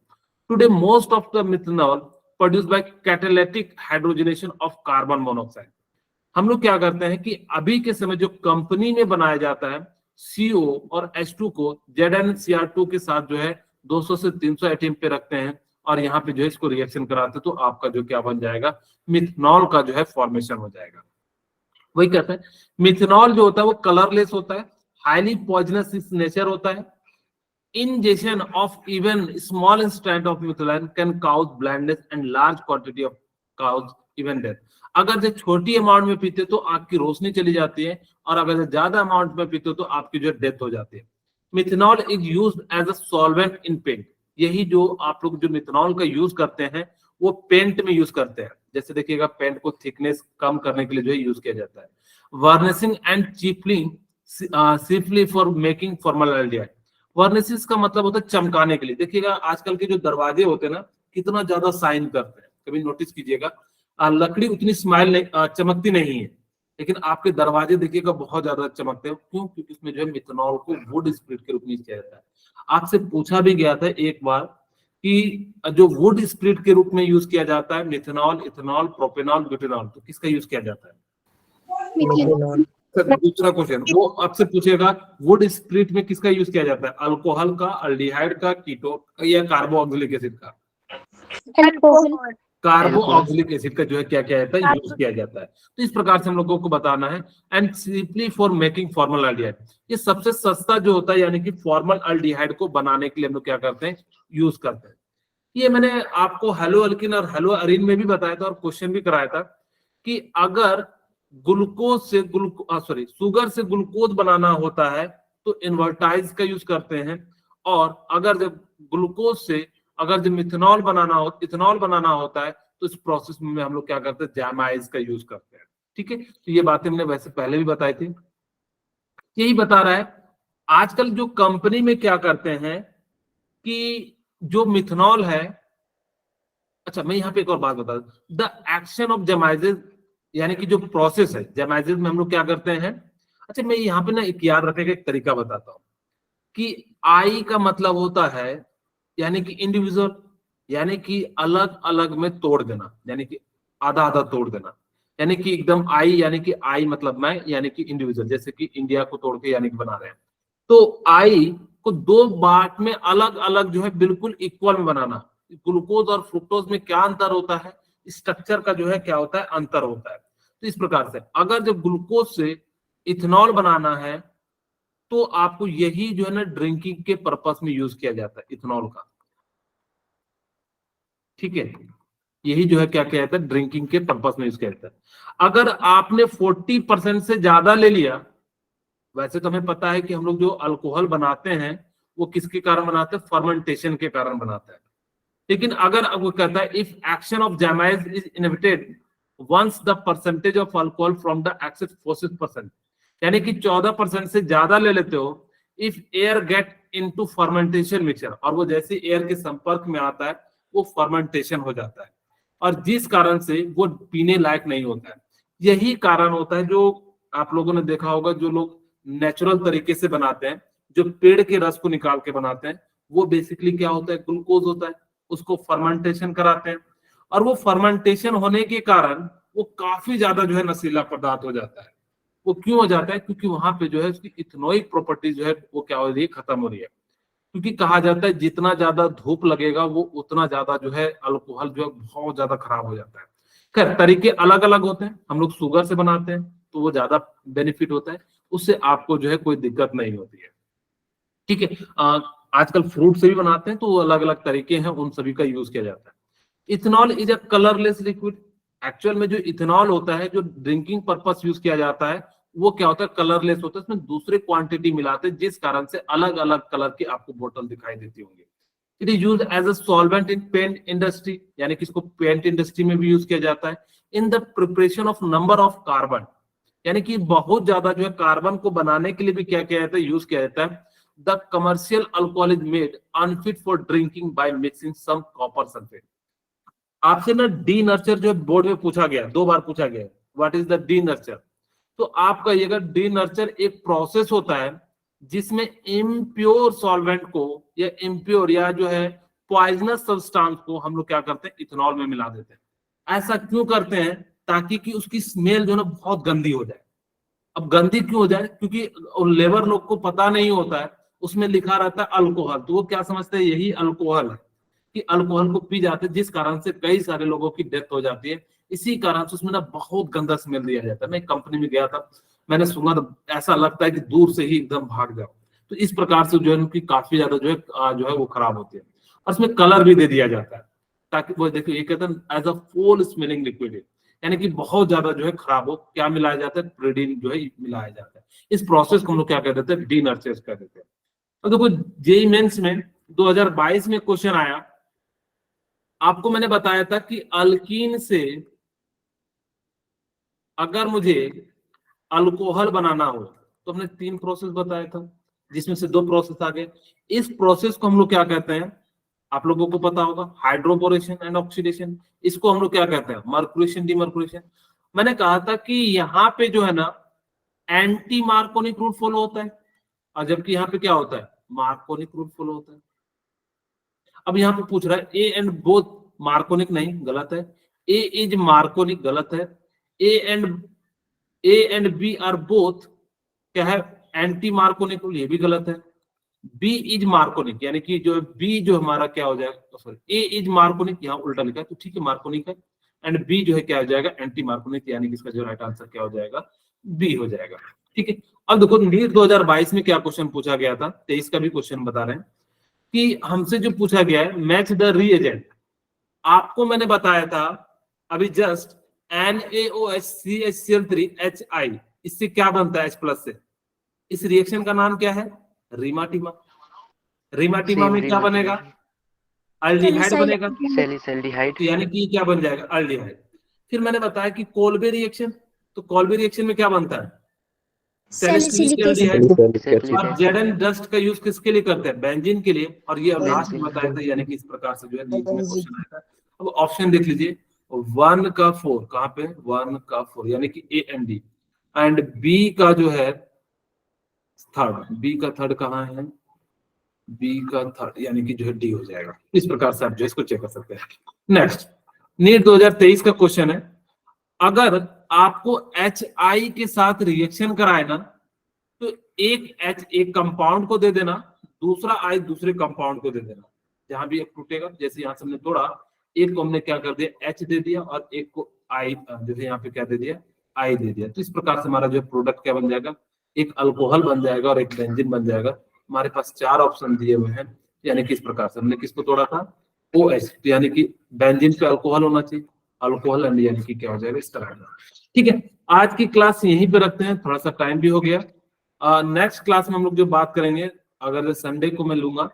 Today most of the methanol produce by catalytic hydrogenation of carbon monoxide. हम लोग क्या करते हैं कि अभी के समय जो कंपनी में बनाया जाता है CO और H2 को ZnCr2 के साथ जो है 200 से 300 एटम पे रखते हैं, और यहाँ पे जो है इसको रिएक्शन कराते हैं, तो आपका जो क्या बन जाएगा, मिथनॉल का जो है फॉर्मेशन हो जाएगा। वही कहते हैं मिथनॉल जो होता है वो कलरलेस होता है, हाईली पॉइजनस इस नेचर होता है। Ingestion of even small instant of methylene can cause blindness and large quantity of cause even death। अगर जो छोटी अमाउंट में पीते तो आपकी रोशनी चली जाती है, और अगर जो ज्यादा अमाउंट में पीते तो आपकी जो डेथ हो जाती है। Methanol is used as a solvent in paint, यही जो आप लोग जो मिथनॉल का यूज करते हैं वो पेंट में यूज करते हैं, जैसे देखिएगा पेंट को थिकनेस कम करने के लिए जो है यूज किया जाता है। Varnishing and chiefly for making formaldehyde, varnishing का मतलब होता है चमकाने के लिए। देखिएगा आजकल के जो दरवाजे होते हैं ना, कितना ज्यादा साइन करते हैं, कभी नोटिस कीजिएगा, लकड़ी उतनी स्माइल नहीं, चमकती नहीं है, लेकिन आपके दरवाजे देखिएगा बहुत ज्यादा चमकते हैं। क्यों? क्योंकि उसमें जो है मिथनॉल को वुड स्प्रिट के रूप में किया जाता है। आपसे पूछा भी गया था एक बार कि जो वुड स्प्रिट के रूप में यूज किया जाता है मिथनॉल, इथेनॉल, प्रोपेनॉल, ब्यूटेनॉल, तो किसका यूज किया जाता है? दूसरा क्वेश्चन वो आपसे पूछेगा वुड स्प्रिट में किसका यूज किया जाता है, अल्कोहल का, अल्डिहाइड का, कीटोन या कार्बोक्सिलिक एसिड का? कार्बोक्सिलिक एसिड का जो है क्या क्या है यूज किया जाता है। तो इस प्रकार से हम लोगों को बताना है। And simply for making formal aldehyde, ये सबसे सस्ता जो होता है, यानी कि फॉर्मल अल्डिहाइड को बनाने के लिए हम लोग क्या करते हैं, यूज करते हैं। ये मैंने आपको हेलो अल्किन और हेलो अरीन में भी बताया था और क्वेश्चन भी कराया था कि अगर ग्लूकोज से शुगर से ग्लूकोज बनाना होता है तो इन्वर्टाइज का यूज करते हैं, और अगर जब ग्लूकोज से अगर जब इथेनॉल बनाना होता है तो इस प्रोसेस में हम लोग क्या करते हैं, जैमाइज का यूज करते हैं। ठीक है, तो ये बातें हमने वैसे पहले भी बताई थी। यही बता रहा है आजकल जो कंपनी में क्या करते हैं कि जो मिथनॉल है, अच्छा मैं यहाँ पे एक और बात बता दूं, द एक्शन ऑफ जैमाइजेज, यानी कि जो प्रोसेस है जैमाइजेज में हम लोग क्या करते हैं। अच्छा मैं यहाँ पे ना एक याद रखने का एक तरीका बताता हूँ कि आई का मतलब होता है यानी कि इंडिविजुअल, यानी कि अलग अलग में तोड़ देना, यानी कि आधा आधा तोड़ देना, यानी कि एकदम आई, यानी कि आई मतलब मैं, यानी कि इंडिविजुअल, जैसे कि इंडिया को तोड़ के यानी कि बना रहे हैं, तो आई को 2 पार्ट में अलग अलग जो है बिल्कुल इक्वल में बनाना। ग्लूकोज और फ्रुक्टोज में क्या अंतर होता है, स्ट्रक्चर का जो है क्या होता है, अंतर होता है। तो इस प्रकार से अगर जब ग्लूकोज से इथेनॉल बनाना है तो आपको यही जो है ना ड्रिंकिंग के पर्पस में यूज किया जाता है इथेनॉल का। ठीक है, यही जो है क्या किया जाता है, ड्रिंकिंग के पर्पस में यूज किया जाता है। अगर आपने 40% से ज्यादा ले लिया, वैसे तो हमें पता है कि हम लोग जो अल्कोहल बनाते हैं वो किसके कारण बनाते हैं, फर्मेंटेशन के कारण बनाते हैं। लेकिन अगर अब वो कहता है if action of zymase is inhibited once the percentage of alcohol from the excess 40%, यानी कि 14% से ज्यादा ले लेते हो, if air get into fermentation mixture, और वो जैसे एयर के संपर्क में आता है वो फर्मेंटेशन हो जाता है, और जिस कारण से वो पीने लायक नहीं होता है। यही कारण होता है जो आप लोगों ने देखा होगा, जो लोग नेचुरल तरीके से बनाते हैं, जो पेड़ के रस को निकाल के बनाते हैं, वो बेसिकली क्या होता है, ग्लूकोज होता है, उसको फर्मेंटेशन कराते हैं, और वो फर्मेंटेशन होने के कारण वो काफी ज्यादा जो है नशीला पदार्थ हो जाता है। वो क्यों हो जाता है, क्योंकि वहां पे जो है उसकी इथेनोइक प्रॉपर्टी जो है वो क्या हो रही है, खत्म हो रही है। क्योंकि कहा जाता है जितना ज्यादा धूप लगेगा वो उतना ज्यादा जो है अल्कोहल जो है बहुत ज्यादा खराब हो जाता है। खैर तरीके अलग अलग होते हैं, हम लोग शुगर से बनाते हैं तो वो ज्यादा बेनिफिट होता है, उससे आपको जो है कोई दिक्कत नहीं होती है। ठीक है, आजकल फ्रूट से भी बनाते हैं, तो अलग अलग तरीके हैं, उन सभी का यूज किया जाता है। Ethanol is a colourless liquid. Actual में जो इथेनॉल होता है, जो ड्रिंकिंग पर्पस यूज किया जाता है, वो क्या होता है, कलरलेस होता है, इसमें दूसरे क्वांटिटी मिलाते हैं, जिस कारण से अलग अलग कलर की आपको बोतल दिखाई देती होंगी। It is use as a solvent in paint industry, यानी कि इसको पेंट इंडस्ट्री में भी यूज किया जाता है। In the preparation of number of carbon, यानी कि बहुत ज्यादा जो है कार्बन को बनाने के लिए भी क्या किया जाता है, यूज किया जाता है। The commercial alcohol is made unfit for drinking by mixing some copper sulphate. आपसे ना डी नर्चर जो बोर्ड में पूछा गया, 2 बार पूछा गया, what is the D nurture. तो आप कहिएगा डी नर्चर एक प्रोसेस होता है जिसमें इम्प्योर सॉल्वेंट को या इम्प्योर या जो है पॉइजनस सब्सटेंस को हम लोग क्या करते हैं, इथेनॉल में मिला देते हैं। ऐसा क्यों करते हैं, ताकि कि उसकी स्मेल जो है ना बहुत गंदी हो जाए। अब गंदी क्यों हो जाए, क्योंकि लेबर लोग को पता नहीं होता है, उसमें लिखा रहता है अल्कोहल, तो वो क्या समझते हैं यही अल्कोहल है, कि अल्कोहल को पी जाते हैं, जिस कारण से कई सारे लोगों की डेथ हो जाती है। इसी कारण से उसमें ना बहुत गंदा स्मेल दिया जाता है। मैं कंपनी में गया था, मैंने सुना तो ऐसा लगता है कि दूर से ही एकदम भाग जाओ। तो इस प्रकार से जो है उनकी काफी ज्यादा जो है वो खराब होती है। और उसमें कलर भी दे दिया जाता है, ताकि वो देखिए ये कहते हैं as a full smelling liquid, यानी कि बहुत ज्यादा जो है खराब हो, क्या मिलाया जाता है, प्रिडीन जो है मिलाया जाता है। इस प्रोसेस को हम लोग क्या कह देते हैं, डी नर्चर कह देते हैं। तो देखो जेईई मेंस में 2022 में क्वेश्चन आया, आपको मैंने बताया था कि अल्कीन से अगर मुझे अल्कोहल बनाना हो तो हमने 3 प्रोसेस बताया था, जिसमें से 2 प्रोसेस आ गए। इस प्रोसेस को हम लोग क्या कहते हैं, आप लोगों को पता होगा, हाइड्रोपोरेशन एंड ऑक्सीडेशन। इसको हम लोग क्या कहते हैं, मर्कुरेशन डीमर्कुरेशन। मैंने कहा था कि यहाँ पे जो है ना एंटी मार्कोनिक रूल फॉलो होता है, और जबकि यहाँ पे क्या होता है, मार्कोनिक रूल फॉलो होता है। अब यहाँ पे पूछ रहा है ए एंड बोथ मार्कोनिक, नहीं, गलत है। ए इज मार्कोनिक, गलत है। A and B are both क्या है, एंटी मार्कोनिक रूल, ये भी गलत है। बी इज मार्कोनिक, यानी कि जो बी जो हमारा क्या हो जाएगा, सॉरी, ए इज मार्कोनिक, यहाँ उल्टा लिखा है, तो ठीक है मार्कोनिक है। एंड बी जो है क्या हो जाएगा, एंटी मार्कोनिक, यानी कि इसका जो राइट आंसर क्या हो जाएगा, बी हो जाएगा। ठीक है। अब देखो नीट 2022 में क्या क्वेश्चन पूछा गया था, 23 का भी क्वेश्चन बता रहे हैं कि हमसे जो पूछा गया है, मैच द रीएजेंट। आपको मैंने बताया था अभी जस्ट NaOH3HCl3HI, इससे क्या बनता है H+ से। इस रिएक्शन का नाम क्या है, रीमाटीमा। रीमाटीमा में क्या बनेगा, अल्डिहाइड बनेगा, सैलिसल्डिहाइड। यानी कि क्या बन जाएगा, अल्डिहाइड। फिर मैंने बताया कि कोल्बे रिएक्शन, तो कोल्बे रिएक्शन में क्या बनता है, सैलिसिलिक एल्डिहाइड। और जेडन डस्ट का यूज किसके लिए करते हैं, बेंजीन के लिए। और ये लास्ट में बताया था, यानी कि इस प्रकार से जो है नीट में क्वेश्चन आया था। अब ऑप्शन देख लीजिए, 1 का 4 कहाँ पे, 1 का 4 यानी कि A and D, and B का जो है थर्ड, बी का थर्ड कहाँ है, बी का थर्ड यानी कि जो है डी हो जाएगा। इस प्रकार से आप जो इसको चेक कर सकते हैं। नेक्स्ट, नीट 2023 का क्वेश्चन है, अगर आपको HI के साथ रिएक्शन कराए ना, तो एक H एक कंपाउंड को दे देना, दूसरा I दूसरे कंपाउंड को दे देना। जहां भी एक टूटेगा, जैसे यहां से हमने तोड़ा, एक को हमने क्या कर दिया, H दे दिया, और एक को I, जैसे यहाँ पे क्या दे दिया, I दे दिया। तो इस प्रकार से हमारा जो प्रोडक्ट क्या बन जाएगा, एक अल्कोहल बन जाएगा और एक बेंजीन बन जाएगा। हमारे पास 4 ऑप्शन दिए हुए हैं, यानी कि इस प्रकार से हमने किसको तोड़ा था, OH, यानी कि बेंजीन पे अल्कोहल होना चाहिए, अल्कोहल एंड यानी कि क्या हो जाएगा, इस तरह का। ठीक है, आज की क्लास यहीं पे रखते हैं, थोड़ा सा टाइम भी हो गया। नेक्स्ट क्लास में हम लोग जो बात करेंगे, अगर संडे को मैं लूंगा